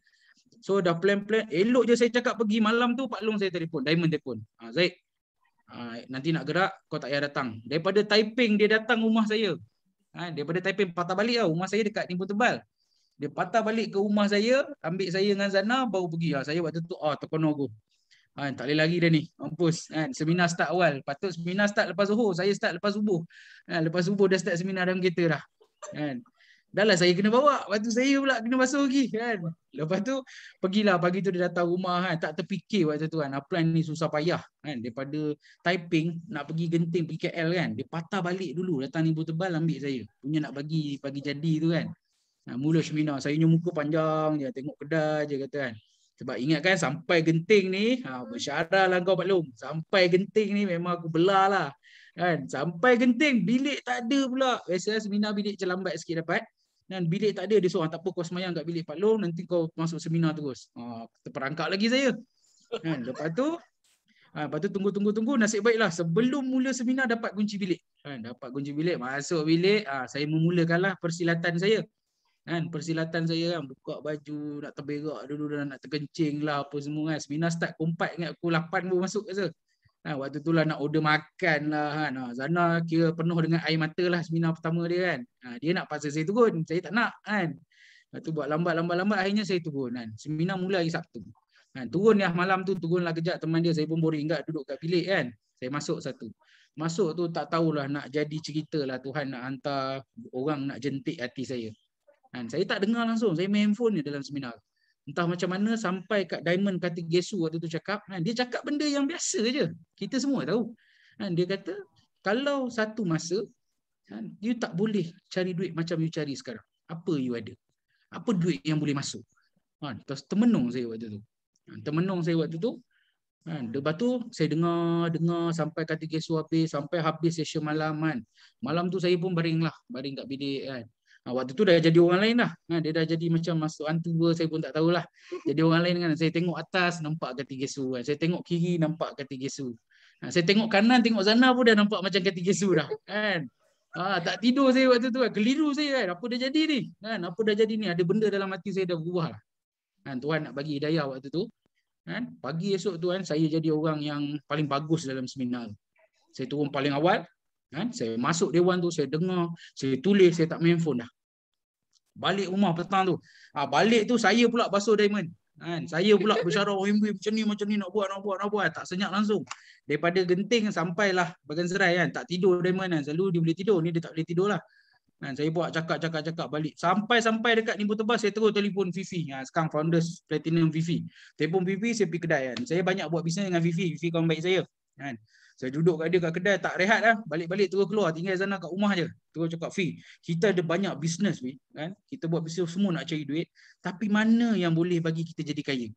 So dah plan, elok je saya cakap pergi. Malam tu Pak Long saya telefon, Diamond telefon, Zaid nanti nak gerak, kau tak payah datang. Daripada Taiping dia datang rumah saya. Daripada Taiping patah balik lah, rumah saya dekat Timbul Tebal. Dia patah balik ke rumah saya, ambil saya dengan Zana, baru pergi. Saya waktu tu terkono aku. Tak boleh lagi dah ni, mampus kan. Seminar start awal, patut seminar start lepas Zuhur, saya start lepas subuh. Lepas subuh dah start seminar dalam kereta dah kan. Dah lah saya kena bawa, waktu saya pula kena basuh lagi kan. Lepas tu pergilah, pagi tu dia datang rumah kan. Tak terfikir waktu tu kan, apply ni susah payah kan. Daripada Taiping nak pergi Genting, pergi KL kan, dia patah balik dulu, datang Timbul Tebal ambil saya punya, nak bagi pagi jadi tu kan. Mula seminar, saya punya muka panjang je, tengok kedai je kata kan. Sebab ingat kan sampai Genting ni, bersyarah lah kau Pak Long. Sampai Genting ni memang aku belah lah kan. Sampai Genting, bilik tak ada pula. Biasa seminar bilik macam lambat sikit dapat. Dan bilik tak ada, dia seorang, tak apa kau semayang kat bilik Pak Long, nanti kau masuk seminar terus. Terperangkap lagi saya kan. Lepas tu tunggu, nasib baiklah sebelum mula seminar dapat kunci bilik kan. Dapat kunci bilik, masuk bilik, saya memulakanlah persilatan saya kan. Persilatan saya kan, buka baju, nak terberak dulu dan nak terkencing lah apa semua kan. Seminar start pukul 4, ingat pukul 8 baru masuk rasa. Waktu tu lah nak order makan lah kan. Zana kira penuh dengan air mata lah seminar pertama dia kan. Dia nak paksa saya turun, saya tak nak kan. Lepas tu buat lambat, akhirnya saya turun kan. Seminar mula hari Sabtu kan. Turun lah malam tu, turunlah kejap teman dia, saya pun boring enggak duduk kat bilik kan. Saya masuk satu. Masuk tu tak tahulah nak jadi cerita lah, Tuhan nak hantar orang nak jentik hati saya. Saya tak dengar langsung, saya main handphone ni dalam seminar. Entah macam mana sampai kat Diamond kata Gesu waktu tu cakap, dia cakap benda yang biasa je. Kita semua tahu. Dia kata, kalau satu masa Kan? You tak boleh cari duit macam you cari sekarang. Apa you ada? Apa duit yang boleh masuk? Termenung saya waktu tu. Termenung saya waktu tu. Lepas tu saya dengar sampai kata kesu habis, sampai habis session malam kan. Malam tu saya pun baring kat bilik kan. Waktu tu dah jadi orang lain dah. Dia dah jadi macam masuk hantu ke, saya pun tak tahulah. Jadi orang lain kan. Saya tengok atas nampak kata kesu kan. Saya tengok kiri nampak kata kesu. Saya tengok kanan, tengok sana pun dah nampak macam kata kesu dah kan. Tak tidur saya waktu tu kan. Keliru saya kan. Apa dah jadi ni? Kan? Apa dah jadi ni? Ada benda dalam hati saya dah berubah lah. Tuhan nak bagi hidayah waktu tu. Kan? Pagi esok tu kan, saya jadi orang yang paling bagus dalam seminar. Saya turun paling awal. Kan? Saya masuk dewan tu, saya dengar, saya tulis, saya tak main phone dah. Balik rumah petang tu. Balik tu saya pula basuh diamond. Kan? Saya pula bersyarah macam ni nak buat. Tak senyap langsung. Daripada Genting sampailah Bagan Serai kan. Tak tidur diamond kan. Selalu dia boleh tidur. Ni dia tak boleh tidur lah. Kan? Saya buat cakap balik. Sampai dekat Nimbu Tebas, saya terus telefon Fifi. Sekarang founders Platinum Fifi. Telefon Fifi, saya pergi kedai kan. Saya banyak buat bisnes dengan Fifi. Fifi kawan baik saya. Kan? Saya duduk kat dia kat kedai, tak rehat lah. Balik-balik terus keluar. Tinggal sana kat rumah je. Terus cakap, Fi, kita ada banyak bisnes, Fi. Kan? Kita buat bisnes semua nak cari duit. Tapi mana yang boleh bagi kita jadi kaya?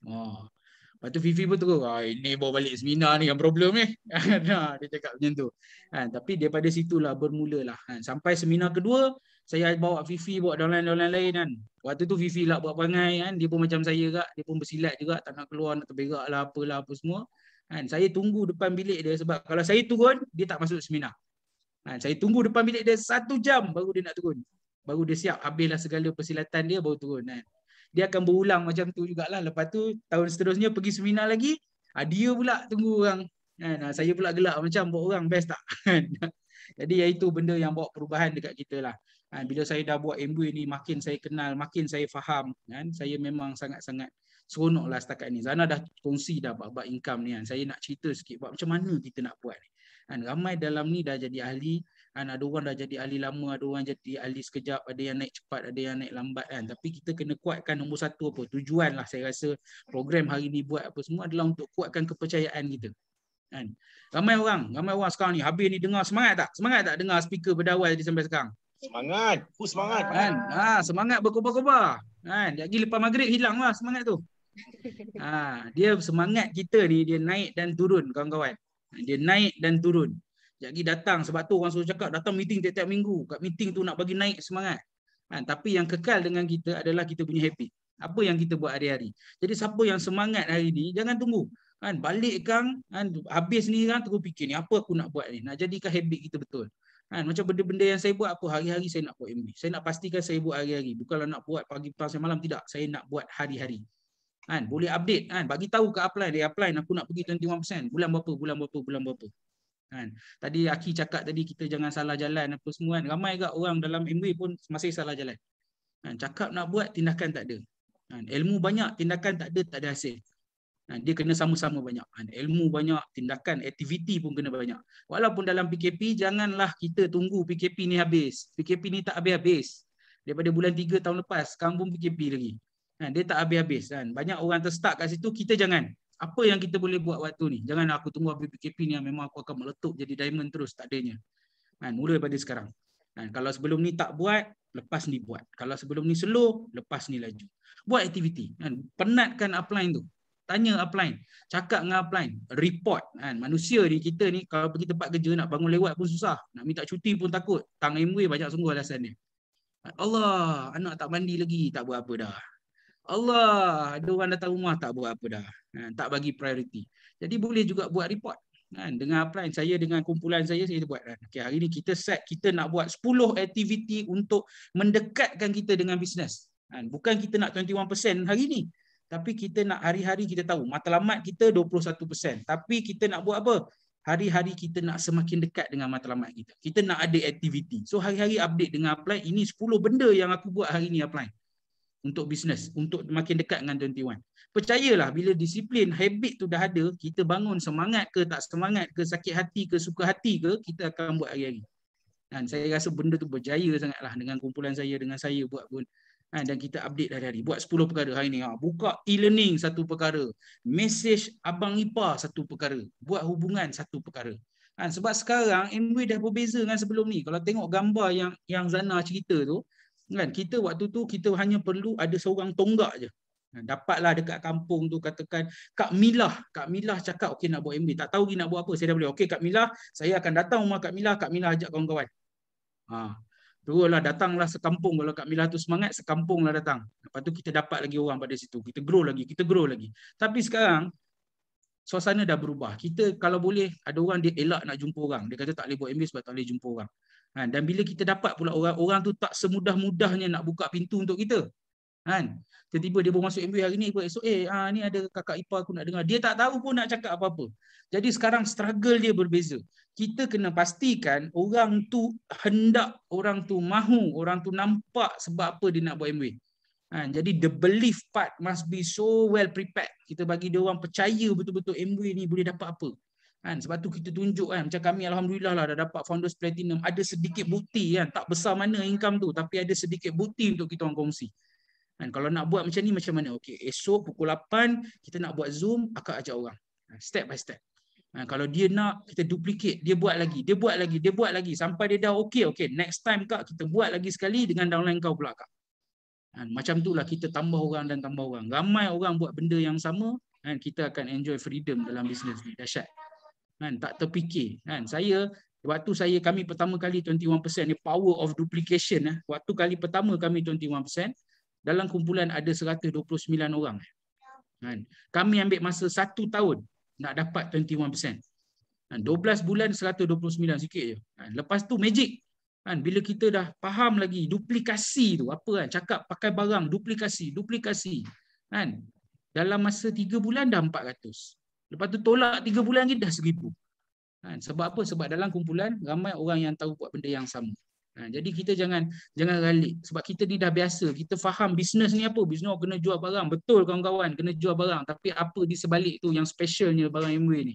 Lepas tu Fifi pun terus, ini bawa balik seminar ni yang problem ni. Dia cakap macam tu. Tapi daripada situlah bermulalah. Sampai seminar kedua, saya bawa Fifi, bawa downline lain kan. Waktu tu Fifi lah buat perangai kan. Dia pun macam saya juga. Dia pun bersilat juga. Tak nak keluar, nak terberak lah, apalah, apa semua. Saya tunggu depan bilik dia sebab kalau saya turun, dia tak masuk seminar. Saya tunggu depan bilik dia 1 jam baru dia nak turun. Baru dia siap, habislah segala persilatan dia baru turun. Dia akan berulang macam tu jugalah. Lepas tu tahun seterusnya pergi seminar lagi, dia pula tunggu orang. Saya pula gelak macam buat orang, best tak? Jadi iaitu benda yang bawa perubahan dekat kita lah. Bila saya dah buat MBA ni, makin saya kenal, makin saya faham. Saya memang sangat-sangat seronok lah setakat ni. Zana dah kongsi dah bab income ni kan. Saya nak cerita sikit macam mana kita nak buat ni. Ramai dalam ni dah jadi ahli. Ada orang dah jadi ahli lama, ada orang jadi ahli sekejap, ada yang naik cepat, ada yang naik lambat kan. Tapi kita kena kuatkan nombor satu apa? Tujuan lah saya rasa program hari ni buat apa semua adalah untuk kuatkan kepercayaan kita. Ramai orang sekarang ni habis ni dengar semangat tak dengar speaker berdawai tadi sampai sekarang? Semangat. Semangat. Semangat berkobar-kobar. Lagi lepas maghrib hilang lah semangat tu. Dia semangat kita ni dia naik dan turun kawan-kawan. Dia naik dan turun. Jadi datang sebab tu orang suruh cakap datang meeting tiap-tiap minggu. Kat meeting tu nak bagi naik semangat. Tapi yang kekal dengan kita adalah kita punya habit. Apa yang kita buat hari-hari. Jadi siapa yang semangat hari ni jangan tunggu. Balik kang habis ni kan terus fikir ni apa aku nak buat ni. Nak jadikan habit kita betul. Macam benda-benda yang saya buat apa hari-hari saya nak buat MB. Saya nak pastikan saya buat hari-hari. Bukanlah nak buat pagi, petang, siang, malam. Tidak. Saya nak buat hari-hari. Boleh update. Bagi tahu ke upline. Dia upline aku nak pergi 21%. Bulan berapa. Tadi Aki cakap tadi kita jangan salah jalan apa semua kan. Ramai agak orang dalam MB pun masih salah jalan. Cakap nak buat tindakan tak ada. Ilmu banyak tindakan tak ada hasil. Dia kena sama-sama banyak. Ilmu banyak, tindakan, aktiviti pun kena banyak. Walaupun dalam PKP, janganlah kita tunggu PKP ni habis. PKP ni tak habis-habis. Daripada bulan 3 tahun lepas, sekarang pun PKP lagi. Dia tak habis-habis. Banyak orang terstuck kat situ, kita jangan. Apa yang kita boleh buat waktu ni? Jangan aku tunggu habis PKP ni, memang aku akan meletup jadi diamond terus. Tak adanya. Mula daripada sekarang. Kalau sebelum ni tak buat, lepas ni buat. Kalau sebelum ni slow, lepas ni laju. Buat aktiviti. Penatkan upline tu. Tanya upline, cakap dengan upline, report. Manusia ni, kita ni kalau pergi tempat kerja nak bangun lewat pun susah. Nak minta cuti pun takut. Tang MW banyak sungguh alasan dia. Allah, anak tak mandi lagi, tak buat apa dah. Allah, ada orang datang rumah, tak buat apa dah. Tak bagi priority. Jadi boleh juga buat report. Dengan upline, saya dengan kumpulan saya buat. Okay, hari ni kita set, kita nak buat 10 aktiviti untuk mendekatkan kita dengan bisnes. Bukan kita nak 21% hari ni. Tapi kita nak hari-hari kita tahu matlamat kita 21%. Tapi kita nak buat apa? Hari-hari kita nak semakin dekat dengan matlamat kita. Kita nak ada aktiviti. So hari-hari update dengan upline. Ini 10 benda yang aku buat hari ni upline. Untuk bisnes. Untuk makin dekat dengan 21. Percayalah bila disiplin, habit tu dah ada. Kita bangun semangat ke tak semangat ke, sakit hati ke, suka hati ke, kita akan buat hari-hari. Dan saya rasa benda tu berjaya sangatlah dengan kumpulan saya, dengan saya buat pun. Dan kita update hari-hari. Buat 10 perkara hari ni. Buka e-learning 1 perkara. Message abang ipar 1 perkara. Buat hubungan 1 perkara. Sebab sekarang MW dah berbeza dengan sebelum ni. Kalau tengok gambar yang Zana cerita tu, kan, kita waktu tu kita hanya perlu ada seorang tonggak je. Dapatlah dekat kampung tu, katakan Kak Milah cakap okey nak buat MW, tak tahu nak buat apa. Saya dah boleh, okey Kak Milah, saya akan datang rumah Kak Milah ajak kawan-kawan. Teruslah datanglah sekampung. Kalau Kak Milah tu semangat, sekampung lah datang. Lepas tu kita dapat lagi orang pada situ. Kita grow lagi. Tapi sekarang suasana dah berubah. Kita kalau boleh, ada orang dia elak nak jumpa orang. Dia kata tak boleh buat MW sebab tak boleh jumpa orang. Dan bila kita dapat pula orang tu tak semudah-mudahnya nak buka pintu untuk kita. Tiba-tiba dia baru masuk MW hari ni, esok ni ada kakak ipar aku nak dengar. Dia tak tahu pun nak cakap apa-apa. Jadi sekarang struggle dia berbeza. Kita kena pastikan orang tu hendak, orang tu mahu, orang tu nampak sebab apa dia nak buat MW. Jadi the belief part must be so well prepared. Kita bagi dia orang percaya betul-betul MW ni boleh dapat apa. Sebab tu kita tunjuk macam kami alhamdulillah lah dah dapat Founders Platinum. Ada sedikit bukti tak besar mana income tu, tapi ada sedikit bukti untuk kita orang kongsi. Kalau nak buat macam ni macam mana? Okey, esok pukul 8 kita nak buat Zoom, akak ajak orang. Step by step. Kalau dia nak, kita duplicate, dia buat lagi sampai dia dah okey, next time kak kita buat lagi sekali dengan downline kau pula kak. Macam itulah kita tambah orang. Ramai orang buat benda yang sama, kita akan enjoy freedom dalam bisnes ni. Dahsyat. Tak terfikir. Kami pertama kali 21% ni power of duplication. Waktu kali pertama kami 21%, dalam kumpulan ada 129 orang. Kami ambil masa 1 tahun nak dapat 21%. 12 bulan 129 sikit je. Lepas tu magic. Bila kita dah faham lagi duplikasi tu apa, cakap pakai barang, duplikasi. Dalam masa 3 bulan dah 400. Lepas tu tolak 3 bulan lagi dah 1000. Sebab apa? Sebab dalam kumpulan ramai orang yang tahu buat benda yang sama. Jadi kita jangan ralik. Sebab kita ni dah biasa. Kita faham bisnes ni apa. Bisnes kena jual barang. Betul kawan-kawan, kena jual barang. Tapi apa di sebalik tu yang specialnya barang MW ni?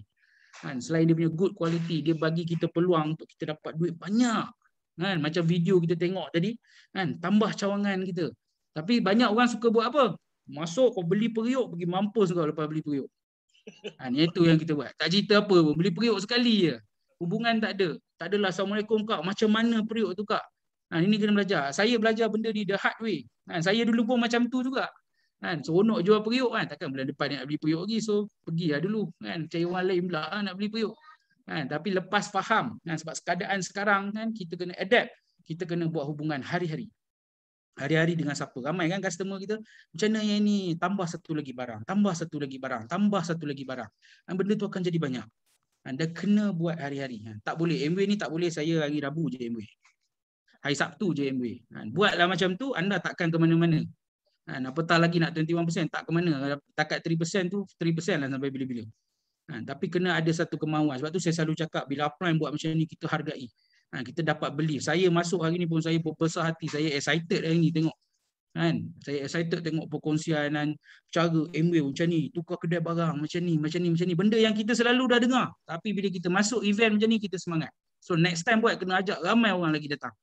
Selain dia punya good quality, dia bagi kita peluang untuk kita dapat duit banyak. Macam video kita tengok tadi, tambah cawangan kita. Tapi banyak orang suka buat apa? Masuk kau beli periuk, pergi mampus kau lepas beli periuk. Itu yang kita buat. Tak cerita apa pun, beli periuk sekali je. Hubungan tak ada. Tak adalah Assalamualaikum kak, macam mana periuk tu kak? Ini kena belajar. Saya belajar benda ni the hard way. Saya dulu pun macam tu juga. Seronok jual periuk takkan bulan depan nak beli periuk lagi, so pergilah dulu cari orang lain pula nak beli periuk. Tapi lepas faham, sebab keadaan sekarang kita kena adapt. Kita kena buat hubungan hari-hari dengan siapa. Ramai kan customer kita, macam mana yang ni, tambah satu lagi barang. Benda tu akan jadi banyak. Anda kena buat hari-hari. Tak boleh MW ni, tak boleh saya hari Rabu je MW, hari Sabtu je MW. Buatlah macam tu, anda takkan ke mana-mana. Apatah lagi nak 21%, tak ke mana. Takat 3% tu 3% lah sampai bila-bila. Tapi kena ada satu kemauan. Sebab tu saya selalu cakap, bila upline buat macam ni, kita hargai. Kita dapat beli. Saya masuk hari ni pun saya berbesar hati. Saya excited hari ni tengok. Saya excited tengok perkongsian cara MW macam ni, tukar kedai barang macam ni. Benda yang kita selalu dah dengar. Tapi bila kita masuk event macam ni, kita semangat. So next time buat, kena ajak ramai orang lagi datang.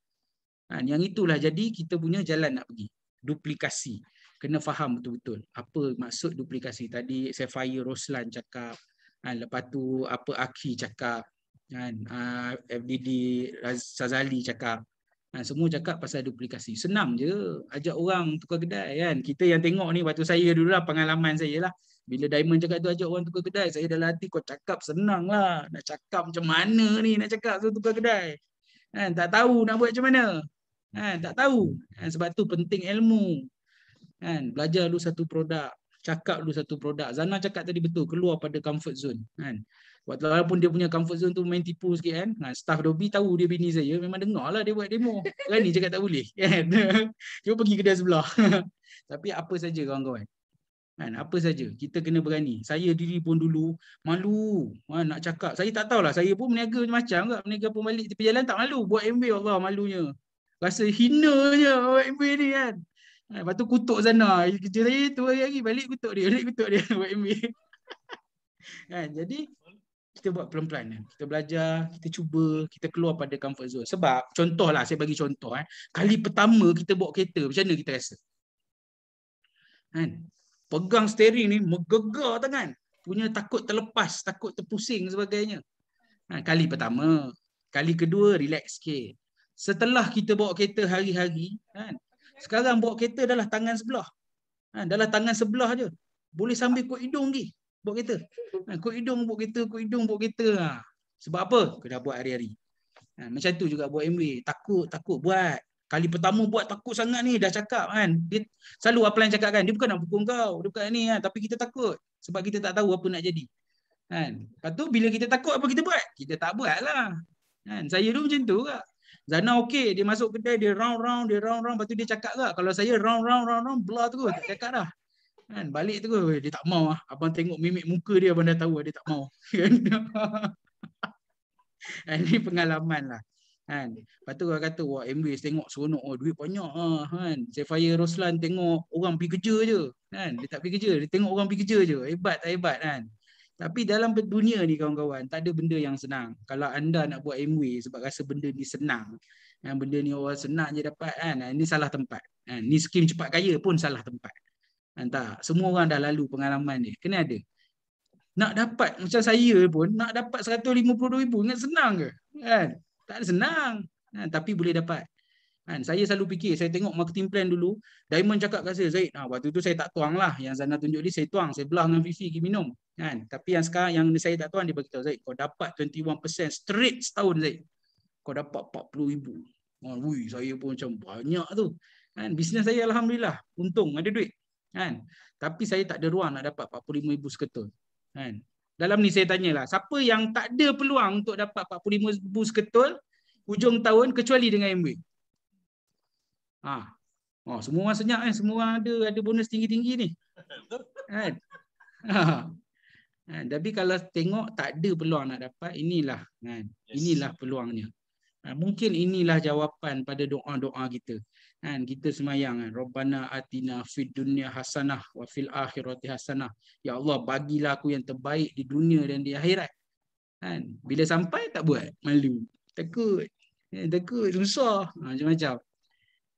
Yang itulah jadi kita punya jalan nak pergi. Duplikasi. Kena faham betul-betul apa maksud duplikasi. Tadi Sapphire Roslan cakap. Lepas tu apa Aki cakap, FDD Sazali cakap, semua cakap pasal duplikasi. Senang je ajak orang tukar kedai Kita yang tengok ni, waktu saya dulu lah, pengalaman saya lah, bila Diamond cakap tu ajak orang tukar kedai, saya dalam hati kau cakap senang lah, nak cakap macam mana ni nak cakap tu tukar kedai. Tak tahu nak buat macam mana. Tak tahu. Sebab tu penting ilmu. Belajar dulu satu produk, cakap dulu satu produk. Zana cakap tadi betul, keluar pada comfort zone. Walaupun dia punya comfort zone tu main tipu sikit staff Dobi tahu dia bini saya, memang dengar lah dia buat demo. Berani cakap tak boleh. Cuba pergi kedai sebelah. Tapi apa saja kawan-kawan. Apa saja, kita kena berani. Saya diri pun dulu malu nak cakap. Saya tak tahulah, saya pun meniaga macam tak. Meniaga pun balik tepi jalan tak malu. Buat MW, Allah malunya. Rasa hina je buat MW ni Lepas tu kutuk Zana. Kerja saya tu hari-hari balik kutuk dia buat MW. Jadi kita buat pelan-pelan. Kita belajar, kita cuba, kita keluar pada comfort zone. Sebab contohlah, saya bagi contoh kali pertama kita bawa kereta, macam mana kita rasa? Pegang steering ni, menggegar tangan. Punya takut terlepas, takut terpusing sebagainya. Kali pertama. Kali kedua, relax sikit. Setelah kita bawa kereta hari-hari, kan, sekarang bawa kereta adalah tangan sebelah. Adalah tangan sebelah je. Boleh sambil kot hidung lagi bawa kereta. Kot hidung bawa kereta, kot hidung bawa kereta. Sebab apa? Kau dah buat hari-hari. Macam tu juga buat MW. Takut buat. Kali pertama buat takut sangat ni, dah cakap kan. Dia selalu upline cakap kan, dia bukan nak pukul kau, dia bukan ni kan, tapi kita takut sebab kita tak tahu apa nak jadi. Kan? Lepas tu bila kita takut apa kita buat? Kita tak buat lah. Kan? Saya dulu macam tu kak. Zana okey, dia masuk kedai, dia round, lepas tu dia cakap kak, kalau saya round, belah tu tak cakap dah. Kan? Balik tu dia tak mau lah. Abang tengok mimik muka dia, abang dah tahu dia tak mau. Ini pengalaman lah. Kan? Lepas tu orang kata, wah MWS tengok seronok, duit banyak lah. Kan? Sapphire Roslan tengok orang pergi kerja je. Kan? Dia tak pergi kerja, dia tengok orang pergi kerja je. Hebat tak hebat kan? Tapi dalam dunia ni kawan-kawan, tak ada benda yang senang. Kalau anda nak buat MW sebab rasa benda ni senang, benda ni orang senang je dapat, kan? Ini salah tempat. Ni skim cepat kaya pun salah tempat. Tak, semua orang dah lalu pengalaman ni. Kena ada. Nak dapat, macam saya pun, nak dapat 152,000, ingat senang ke? Kan? Tak ada senang. Tapi boleh dapat. Saya selalu fikir, saya tengok marketing plan dulu, Diamond cakap kat saya, Zaid, waktu tu saya tak tuang lah. Yang Zana tunjuk ni, saya tuang. Saya belah dengan Fifi pergi minum. Kan? Tapi yang sekarang, yang saya tak tuang, dia beritahu, Zaid, kau dapat 21% straight setahun, Zaid. Kau dapat 40,000. Wui, saya pun macam banyak tu. Kan? Bisnes saya Alhamdulillah, untung, ada duit. Kan? Tapi saya tak ada ruang nak dapat 45,000 seketul. Kan? Dalam ni saya tanyalah, siapa yang tak ada peluang untuk dapat 45,000 seketul hujung tahun kecuali dengan MW? Semua orang senyap kan, semua orang ada bonus tinggi-tinggi ni. Kan? Tapi kalau tengok tak ada peluang nak dapat, inilah kan. Inilah peluangnya. Mungkin inilah jawapan pada doa-doa kita. Kan kita semayang kan, Rabbana atina fid dunya hasanah wa fil akhirati hasanah. Ya Allah, bagilah aku yang terbaik di dunia dan di akhirat. Kan bila sampai tak buat, malu, takut, susah, macam-macam.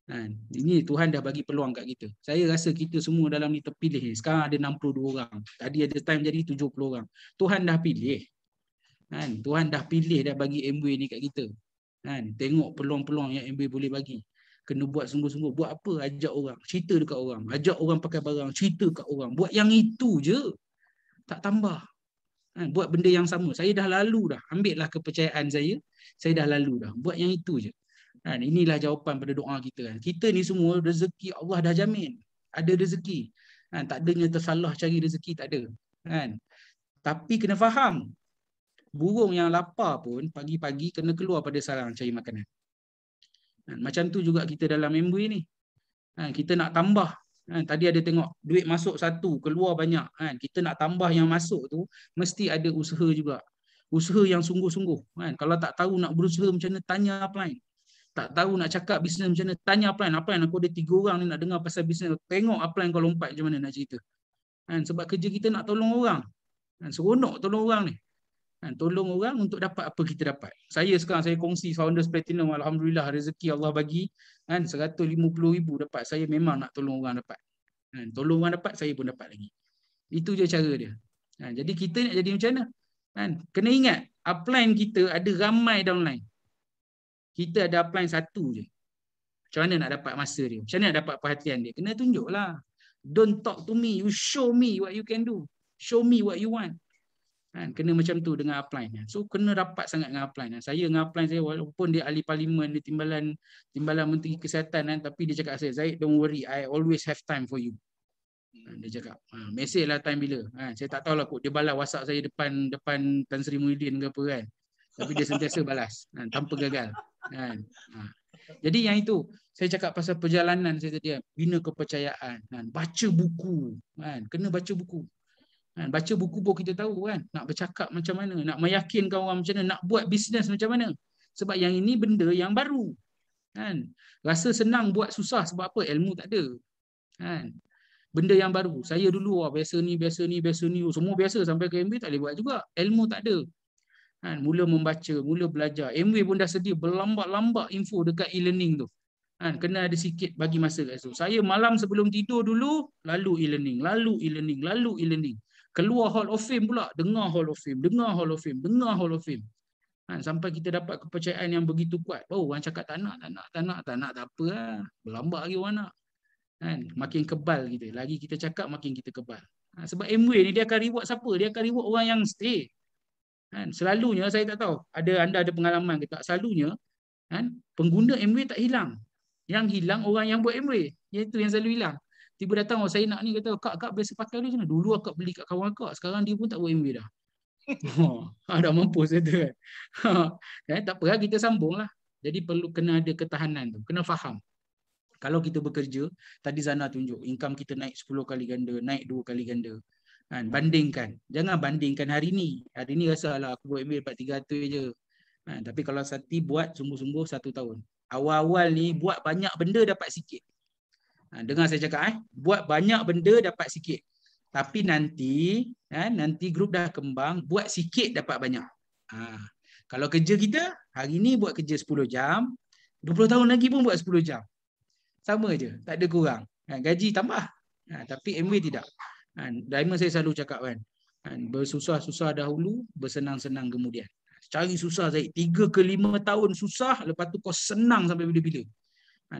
Kan ini Tuhan dah bagi peluang kat kita. Saya rasa kita semua dalam ni terpilih ni. Sekarang ada 62 orang. Tadi ada time jadi 70 orang. Tuhan dah pilih. Kan Tuhan dah pilih, dah bagi MW ni kat kita. Kan tengok peluang-peluang yang MW boleh bagi. Kena buat sungguh-sungguh. Buat apa? Ajak orang, cerita dekat orang, ajak orang pakai barang, cerita kat orang. Buat yang itu je, tak tambah. Buat benda yang sama. Saya dah lalu dah. Ambil lah kepercayaan saya dah lalu dah. Buat yang itu je. Inilah jawapan pada doa kita. Kita ni semua rezeki Allah dah jamin. Ada rezeki. Tak adanya tersalah cari rezeki, tak ada. Tapi kena faham, burung yang lapar pun pagi-pagi kena keluar pada sarang cari makanan. Macam tu juga kita dalam MW ni. Kita nak tambah. Tadi ada tengok duit masuk 1, keluar banyak. Kita nak tambah yang masuk tu, mesti ada usaha juga. Usaha yang sungguh-sungguh. Kalau tak tahu nak berusaha macam mana, tanya upline. Tak tahu nak cakap bisnes macam mana, tanya upline. Upline aku ada 3 orang ni nak dengar pasal bisnes. Tengok upline kau lompat macam mana nak cerita. Sebab kerja kita nak tolong orang. Seronok tolong orang ni. Tolong orang untuk dapat apa kita dapat. Saya sekarang saya kongsi Founders Platinum, alhamdulillah rezeki Allah bagi 150,000 dapat. Saya memang nak tolong orang dapat. Tolong orang dapat, saya pun dapat lagi. Itu je cara dia. Jadi kita nak jadi macam mana? Kena ingat, upline kita ada ramai downline. Kita ada upline 1 je. Macam mana nak dapat masa dia? Macam mana nak dapat perhatian dia? Kena tunjuklah. Don't talk to me, you show me what you can do. Show me what you want. Kena macam tu dengan upline. So kena rapat sangat dengan upline. Saya dengan upline saya, walaupun dia ahli parlimen, dia timbalan Menteri Kesihatan, tapi dia cakap saya, Zaid, don't worry, I always have time for you. Dia cakap, mesej lah time bila. Saya tak tahulah kot dia balas WhatsApp saya depan Tan Sri Muhyiddin ke apa kan. Tapi dia sentiasa balas tanpa gagal. Jadi yang itu saya cakap pasal perjalanan saya tadi, bina kepercayaan, baca buku, kena baca buku. Baca buku pun kita tahu kan, nak bercakap macam mana, nak meyakinkan orang macam mana, nak buat bisnes macam mana. Sebab yang ini benda yang baru. Rasa senang buat susah sebab apa? Ilmu tak ada. Benda yang baru. Saya dulu biasa ni, semua biasa sampai ke MW tak boleh buat juga. Ilmu tak ada. Mula membaca, mula belajar. MW pun dah sedia berlambak-lambak info dekat e-learning tu. Kena ada sikit bagi masa kat situ. Saya malam sebelum tidur dulu, lalu e-learning. Keluar Hall of Fame pula, dengar Hall of Fame. Sampai kita dapat kepercayaan yang begitu kuat. Orang cakap tak nak, tak apa lah. Berlambak lagi orang nak. Makin kebal kita. Lagi kita cakap, makin kita kebal. Sebab Amway ni dia akan reward siapa? Dia akan reward orang yang stay. Selalunya, saya tak tahu. Anda ada pengalaman ke tak? Selalunya, pengguna Amway tak hilang. Yang hilang orang yang buat Amway. Itu yang selalu hilang. Tiba datang, saya nak ni, kata, kak biasa pakai ni. Dulu akak beli kat kawan akak. Sekarang dia pun tak buat Amway dah. Dah mampus itu kan. Tak apa, kita sambung lah. Jadi perlu kena ada ketahanan tu. Kena faham. Kalau kita bekerja, tadi Zana tunjuk, income kita naik 10 kali ganda, naik 2 kali ganda. Bandingkan. Jangan bandingkan hari ni. Hari ni rasa lah aku buat Amway dapat 300 je. Tapi kalau Sati buat sungguh-sungguh 1 tahun. Awal-awal ni buat banyak benda dapat sikit. Dengar saya cakap, buat banyak benda dapat sikit. Tapi nanti grup dah kembang, buat sikit dapat banyak. Kalau kerja kita, hari ni buat kerja 10 jam, 20 tahun lagi pun buat 10 jam. Sama je, tak ada kurang. Gaji tambah. Tapi Amway tidak. Diamond saya selalu cakap bersusah-susah dahulu, bersenang-senang kemudian. Cari susah Zaid, 3 ke 5 tahun susah, lepas tu kau senang sampai bila-bila.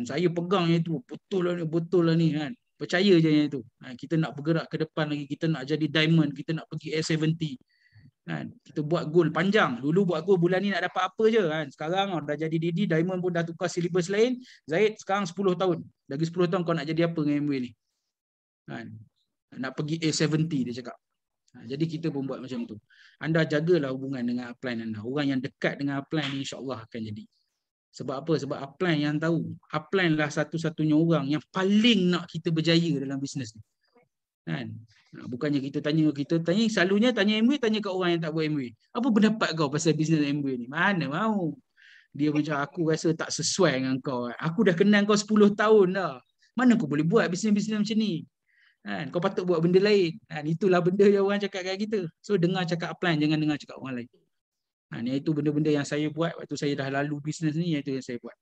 Saya pegang yang itu, betul lah ni. Percaya je yang itu. Kita nak bergerak ke depan lagi, kita nak jadi diamond, kita nak pergi A70. Kita buat goal panjang. Dulu buat goal bulan ni nak dapat apa je. Sekarang dah jadi DD, diamond pun dah tukar silibus lain. Zaid sekarang 10 tahun. Lagi 10 tahun kau nak jadi apa dengan Amway ni? Nak pergi A70 dia cakap. Jadi kita pun buat macam tu. Anda jagalah hubungan dengan upline anda. Orang yang dekat dengan upline ni insya-Allah akan jadi. Sebab apa? Sebab upline yang tahu. Upline lah satu-satunya orang yang paling nak kita berjaya dalam bisnes ni. Bukannya kita tanya, selalunya tanya Amway, tanya kat orang yang tak buat Amway. Apa pendapat kau pasal bisnes Amway ni? Mana mau. Dia macam, aku rasa tak sesuai dengan kau. Aku dah kenal kau 10 tahun dah. Mana kau boleh buat bisnes-bisnes macam ni? Kau patut buat benda lain. Itulah benda yang orang cakap kat kita. So dengar cakap upline, jangan dengar cakap orang lain. Itu benda-benda yang saya buat waktu saya dah lalu bisnes ni, itu yang saya buat.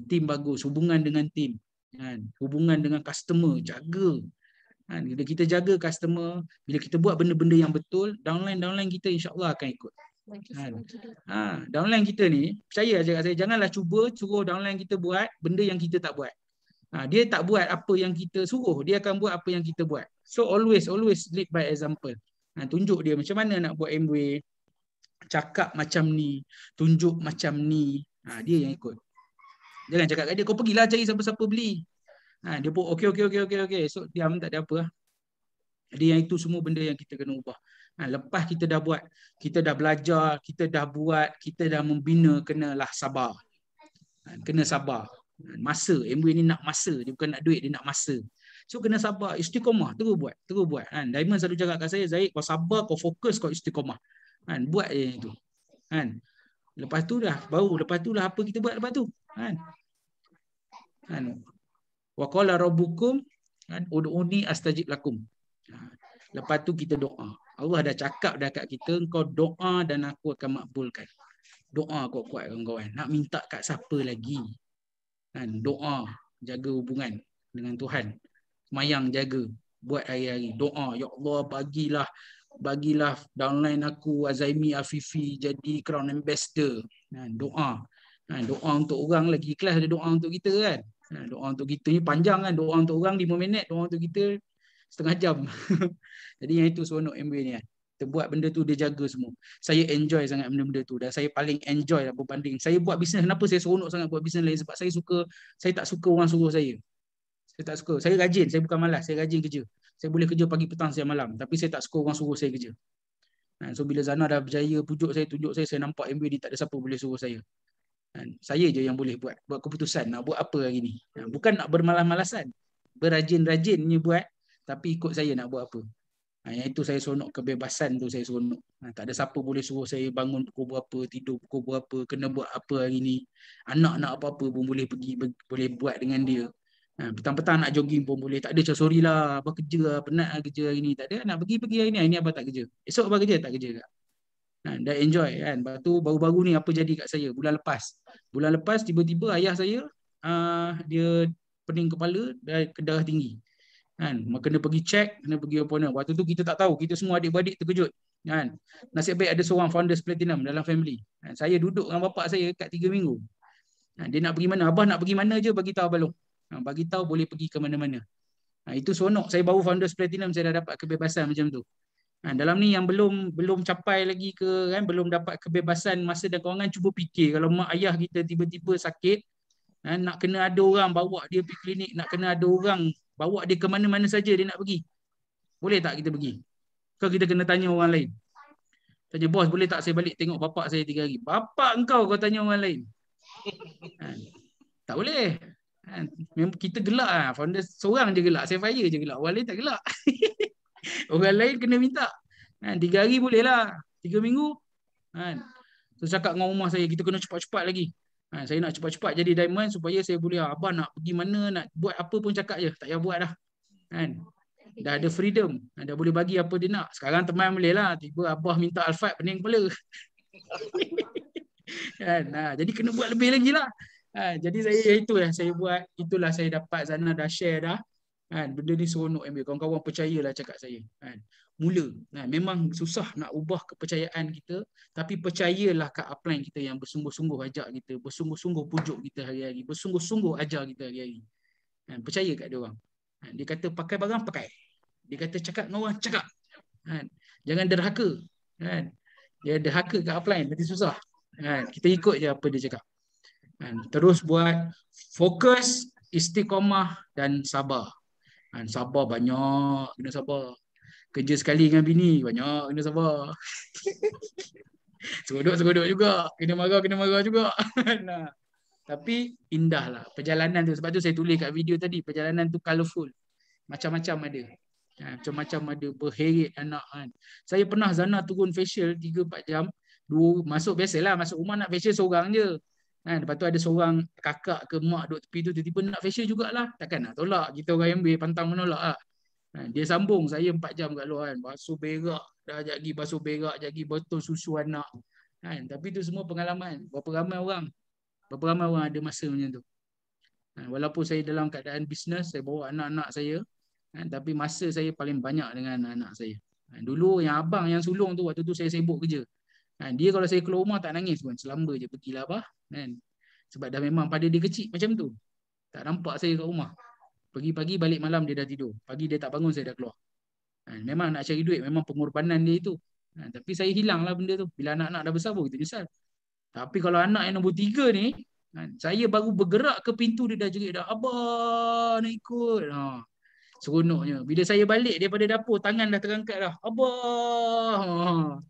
Tim bagus, hubungan dengan tim, hubungan dengan customer, jaga. Bila kita jaga customer, bila kita buat benda-benda yang betul, downline kita insya-Allah akan ikut. Downline kita ni, percaya je kat saya, janganlah cuba suruh downline kita buat benda yang kita tak buat. Dia tak buat apa yang kita suruh, dia akan buat apa yang kita buat. So always lead by example. Tunjuk dia macam mana nak buat Amway, cakap macam ni, tunjuk macam ni, dia yang ikut. Jangan cakap kat dia, kau pergilah cari siapa-siapa beli. Dia pun okey. So diam, tak ada apa. Jadi yang itu semua benda yang kita kena ubah. Lepas kita dah buat, kita dah belajar, kita dah buat, kita dah membina, kenalah sabar. Kena sabar. Masa, Amway ni nak masa, dia bukan nak duit, dia nak masa. So kena sabar, istiqamah, terus buat. Diamond selalu cakap kat saya, Zaid, kau sabar, kau fokus, kau istiqamah. Buat je itu. Lepas tu dah apa kita buat lepas tu? Wa qala rabbukum ud'uni astajib lakum. Lepas tu kita doa. Allah dah cakap dah kat kita, kau doa dan aku akan makbulkan. Doa kuat-kuat kawan-kawan. Nak minta kat siapa lagi? Doa, jaga hubungan dengan Tuhan. Semayang jaga, buat hari-hari. Doa, ya Allah bagilah downline aku Azaimi Afifi jadi Crown Ambassador. Doa. Doa untuk orang lagi ikhlas, ada doa untuk kita kan. Doa untuk kita ni panjang kan. Doa untuk orang 5 minit, doa untuk kita setengah jam. Jadi yang itu seronok Amway ni kan. Kita buat benda tu, dia jaga semua. Saya enjoy sangat benda-benda tu dan saya paling enjoy lah berbanding. Saya buat bisnes, kenapa saya seronok sangat buat bisnes lain? Sebab saya tak suka orang suruh saya. Saya tak suka. Saya rajin, saya bukan malas, saya rajin kerja. Saya boleh kerja pagi, petang, siang, malam. Tapi saya tak suka orang suruh saya kerja. So bila Zana dah berjaya pujuk saya, tunjuk saya nampak Amway ni tak ada siapa boleh suruh saya. Saya je yang boleh buat keputusan nak buat apa hari ni. Bukan nak bermalas-malasan. Berajin-rajinnya buat, tapi ikut saya nak buat apa. Yang itu saya seronok, kebebasan tu saya seronok. Tak ada siapa boleh suruh saya bangun pukul berapa, tidur pukul berapa, kena buat apa hari ni. Anak nak apa-apa pun boleh pergi, boleh buat dengan dia. Petang-petang nak jogging pun boleh. Tak ada macam sorry lah, abang kerja lah, penat lah kerja hari ni. Tak ada, nak pergi hari ni abang tak kerja. Esok abang kerja, tak kerja tak. Dah enjoy kan. Lepas tu baru-baru ni apa jadi kat saya bulan lepas tiba-tiba ayah saya dia pening kepala dan darah tinggi kan. Kena pergi check, kena pergi apa. Waktu tu kita tak tahu, kita semua adik-beradik terkejut. Kan? Nasib baik ada seorang founders platinum dalam family. Saya duduk dengan bapak saya kat 3 minggu. Dia nak pergi mana? Abah nak pergi mana je bagi tahu abang Long. Bagi tahu boleh pergi ke mana-mana. Itu seronok. Saya baru founders platinum, saya dah dapat kebebasan macam tu. Dalam ni yang belum capai lagi ke kan, belum dapat kebebasan masa dan kewangan, cuba fikir kalau mak ayah kita tiba-tiba sakit, nak kena ada orang bawa dia pergi klinik, nak kena ada orang bawa dia ke mana-mana saja dia nak pergi. Boleh tak kita pergi? Ke kita kena tanya orang lain? Tanya bos, boleh tak saya balik tengok bapak saya 3 hari? Bapak engkau kau tanya orang lain. Tak boleh. Memang kita gelak lah. Founder seorang je gelak. Saya fire je gelak. Orang lain tak gelak. Orang lain kena minta. 3 hari boleh lah. 3 minggu. So cakap dengan rumah saya, kita kena cepat-cepat lagi. Saya nak cepat-cepat jadi diamond supaya saya boleh, abah nak pergi mana, nak buat apa pun cakap je. Tak payah buat dah. Dah ada freedom. Dah boleh bagi apa dia nak. Sekarang teman boleh lah. Tiba abah minta Alphard pening kepala. Jadi kena buat lebih lagi lah. Jadi itulah saya buat. Itulah saya dapat. Zana dah share dah. Benda ni seronok MBA. Kawan-kawan percayalah cakap saya. Mula. Memang susah nak ubah kepercayaan kita. Tapi percayalah kat upline kita yang bersungguh-sungguh ajak kita. Bersungguh-sungguh pujuk kita hari-hari. Bersungguh-sungguh ajar kita hari-hari. Percaya kat dia orang. Dia kata pakai barang, pakai. Dia kata cakap dengan orang, cakap. Jangan derhaka. Dia derhaka kat upline. Nanti susah. Kita ikut je apa dia cakap. Terus buat fokus, istiqamah dan sabar. Sabar banyak, kena sabar. Kerja sekali dengan bini, banyak kena sabar. Segodok juga. Kena marah juga. Tapi indahlah perjalanan tu. Sebab tu saya tulis kat video tadi, perjalanan tu colourful. Macam-macam ada. Macam-macam ada, berheret anak kan. Saya pernah Zana turun facial 3-4 jam. Masuk biasalah, masuk rumah nak facial seorang je. Lepas tu ada seorang kakak ke mak duduk tepi tu, tiba-tiba nak facial jugalah. Takkan nak tolak. Kita orang yang pantang menolak lah. Dia sambung saya 4 jam kat luar kan. Basuh berak, dah jadi basuh berak, jadi botol susu anak. Tapi tu semua pengalaman. Berapa ramai orang ada masa macam tu. Walaupun saya dalam keadaan bisnes, saya bawa anak-anak saya. Tapi masa saya paling banyak dengan anak saya. Dulu yang abang yang sulung tu, waktu tu saya sibuk kerja. Dia kalau saya keluar rumah tak nangis pun. Selamba je, pergilah abah. Sebab dah memang pada dia kecil macam tu. Tak nampak saya kat rumah. Pagi-pagi balik malam dia dah tidur. Pagi dia tak bangun, saya dah keluar. Memang nak cari duit, memang pengorbanan dia itu. Tapi saya hilanglah benda tu. Bila anak-anak dah besar pun kita nyesal. Tapi kalau anak yang nombor 3 ni, saya baru bergerak ke pintu, dia dah jerit dah, abah nak ikut. Seronoknya. Bila saya balik daripada dapur, tangan dah terangkat dah. Abah.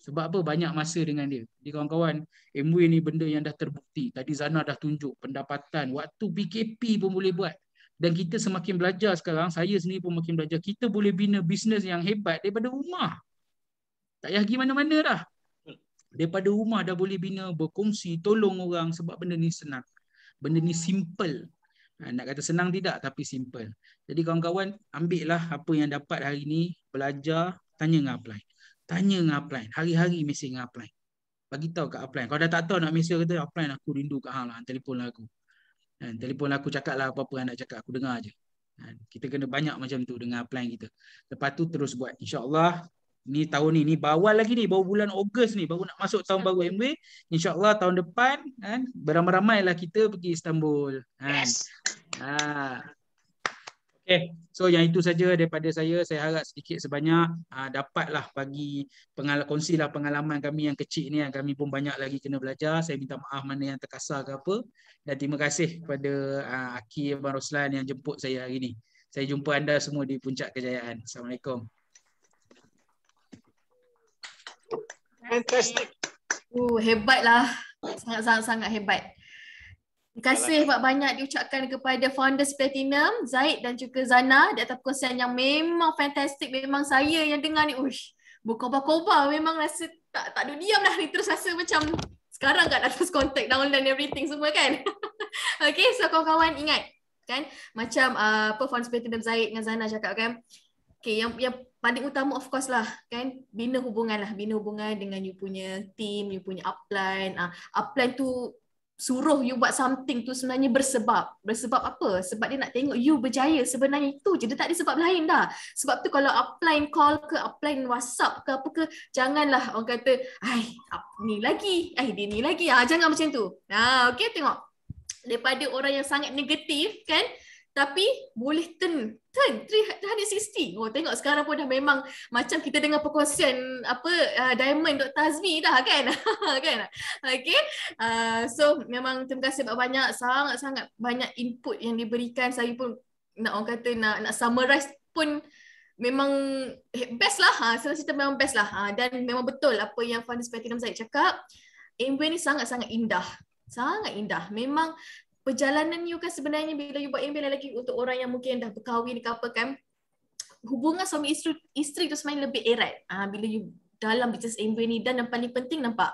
Sebab apa? Banyak masa dengan dia. Jadi kawan-kawan, MW ni benda yang dah terbukti. Tadi Zana dah tunjuk pendapatan. Waktu PKP pun boleh buat. Dan kita semakin belajar sekarang, saya sendiri pun makin belajar. Kita boleh bina bisnes yang hebat daripada rumah. Tak payah pergi mana-mana dah. Daripada rumah dah boleh bina, berkongsi, tolong orang sebab benda ni senang. Benda ni simple. Nak kata senang tidak, tapi simple. Jadi kawan-kawan, ambil lah apa yang dapat hari ni, belajar, tanya dengan upline. Tanya dengan upline. Hari-hari mesej dengan upline. Bagi tahu kat upline. Kalau dah tak tahu nak mesej kata, upline aku rindu kat hang lah, telefon lah aku. Telefon aku cakap lah apa-apa yang nak cakap, aku dengar je. Kita kena banyak macam tu dengan upline kita. Lepas tu terus buat. InsyaAllah, ni tahun ni baru lagi ni, baru bulan Ogos ni, baru nak masuk tahun baru MW. InsyaAllah tahun depan beramai-ramai lah kita pergi Istanbul. Yes. Okay, so yang itu saja daripada saya. Saya harap sedikit sebanyak dapatlah bagi kongsilah pengalaman kami yang kecil ni, yang kami pun banyak lagi kena belajar. Saya minta maaf mana yang terkasar ke apa. Dan terima kasih kepada Aki Abang Roslan yang jemput saya hari ni. Saya jumpa anda semua di Puncak Kejayaan. Assalamualaikum. Fantastic. Hebatlah. Sangat-sangat hebat. Terima kasih banyak diucapkan kepada Founders Platinum, Zaid dan juga Zana di atas perkongsian yang memang fantastik. Memang saya yang dengar ni, berkobar-kobar, memang rasa tak duduk diam dah ni. Terus rasa macam sekarang kat atas kontak, download everything semua kan. Okay, so kawan-kawan ingat kan, macam Founders Platinum Zaid dengan Zana cakap kan. Okay, yang paling utama of course lah kan, bina hubungan dengan you punya team, you punya upline. Upline tu suruh you buat something tu sebenarnya bersebab. Bersebab apa? Sebab dia nak tengok you berjaya. Sebenarnya itu je. Dia tak ada sebab lain dah. Sebab tu kalau upline call ke, upline WhatsApp ke apa ke, janganlah orang kata, ni lagi. Dia ni lagi. Jangan macam tu. Okay, tengok. Daripada orang yang sangat negatif kan, tapi boleh turn 360. Tengok sekarang pun dah memang macam kita dengar perkongsian Diamond Dr. Azmi dah kan. Kan? Okay. So memang terima kasih banyak, sangat-sangat banyak input yang diberikan. Saya pun nak orang kata nak summarize pun memang best lah. Saya cerita memang best lah. Dan memang betul apa yang Founders Platinum Zaid cakap. MBA ni sangat-sangat indah. Sangat indah. Memang perjalanan you kan sebenarnya bila you buat MBA lagi untuk orang yang mungkin dah berkahwin ke apa kan, hubungan suami isteri tu sebenarnya lebih erat bila you dalam bisnes MBA ni. Dan yang paling penting nampak,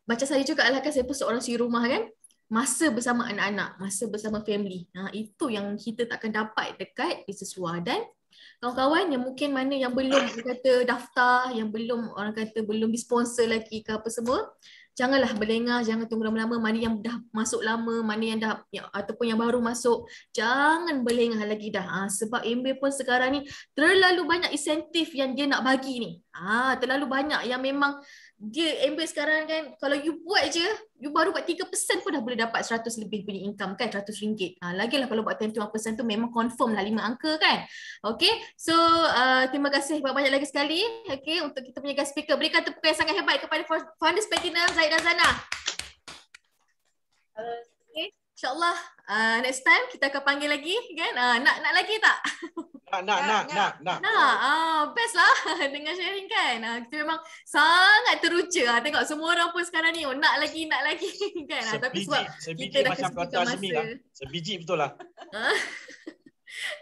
baca saya juga lah kan, saya pun seorang suri rumah kan, masa bersama anak-anak, masa bersama family. Itu yang kita takkan dapat dekat bisnes luar. Dan kawan-kawan yang mungkin mana yang belum kata daftar, yang belum orang kata belum disponsor lagi ke apa semua, janganlah berlengah, jangan tunggu lama-lama. Mana yang dah masuk lama, mana yang dah ataupun yang baru masuk, jangan berlengah lagi dah. Sebab MBA pun sekarang ni terlalu banyak insentif yang dia nak bagi ni. Terlalu banyak yang memang dia MBA sekarang kan, kalau you buat je, you baru buat 3% pun dah boleh dapat 100 lebih punya income kan, RM100. Lagilah kalau buat 21% tu memang confirm lah 5 angka kan. Okay, so terima kasih banyak lagi sekali. Okay, untuk kita punya guest speaker, berikan tepukan yang sangat hebat kepada Founders Platinum Zaid dan Zana. Okay, InsyaAllah next time kita akan panggil lagi kan. Nak lagi tak? Nak. Best lah dengan sharing kan. Kita memang sangat teruja. Tengok semua orang pun sekarang ni nak lagi kan. Tapi sebab kita dah macam Dr. Azmi lah. Sebiji betul lah.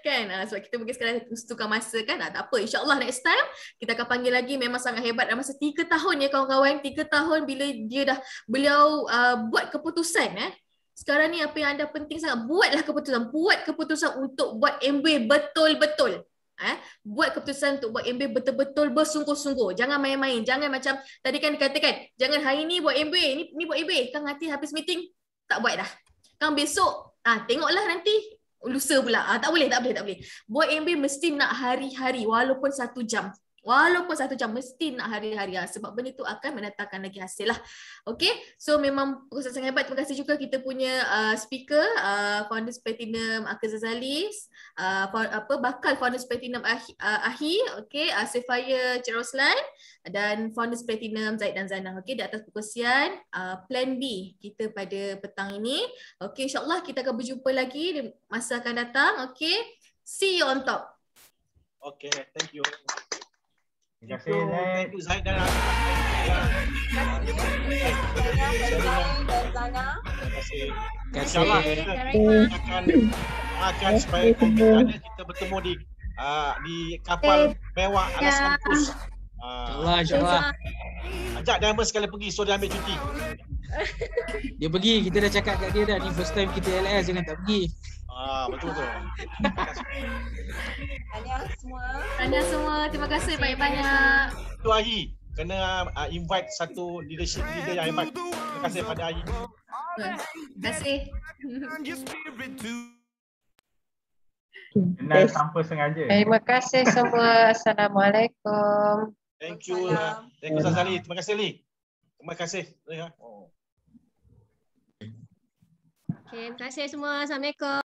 Kan, sebab kita mungkin sekarang tukar masa kan. Tak apa, insyaAllah next time kita akan panggil lagi. Memang sangat hebat dalam masa 3 tahun ya kawan-kawan. 3 tahun bila beliau buat keputusan sekarang ni apa yang anda penting sangat, buat keputusan untuk buat MBA betul-betul. Buat keputusan untuk buat MBA betul-betul bersungguh-sungguh. Jangan main-main. Jangan macam tadi kan dikatakan, jangan hari ni buat MBA, ni buat MBA. Kan nanti habis meeting tak buat dah. Kan besok tengoklah nanti lusa pula. Tak boleh. Buat MBA mesti nak hari-hari walaupun 1 jam. Mesti nak hari-hari sebab benda tu akan mendatangkan lagi hasil lah. Okay, so memang proses sangat hebat. Terima kasih juga kita punya speaker, Founders Platinum Akil Zazalis, bakal Founders Platinum Ahi, okay, Sefaya Cik Roslan dan Founders Platinum Zaid dan Zana, okay, di atas perkongsian plan B kita pada petang ini. Okay, insyaAllah kita akan berjumpa lagi di masa akan datang. Okay, see you on top. Okay, thank you. Terima kasih, Thank you Zaid dan Zana. Terima kasih. Terima InsyaAllah kasih. kita akan supaya kita bertemu di kapal mewah alas kampus. InsyaAllah. Ajak Diamond sekali pergi, so dia ambil cuti. Dia pergi, kita dah cakap kat dia dah. Ni first time kita LS, jangan tak pergi. Betul. Tahniah semua. Terima kasih banyak-banyak. Itu Ahi kena invite satu leadership leader yang hebat. Terima kasih pada Ahi. Terima kasih. Kenal tanpa sengaja. Terima kasih semua. Assalamualaikum. Thank you. Thank you Ustaz Ali. Terima kasih Ali. Terima kasih. Okay, terima kasih semua. Assalamualaikum.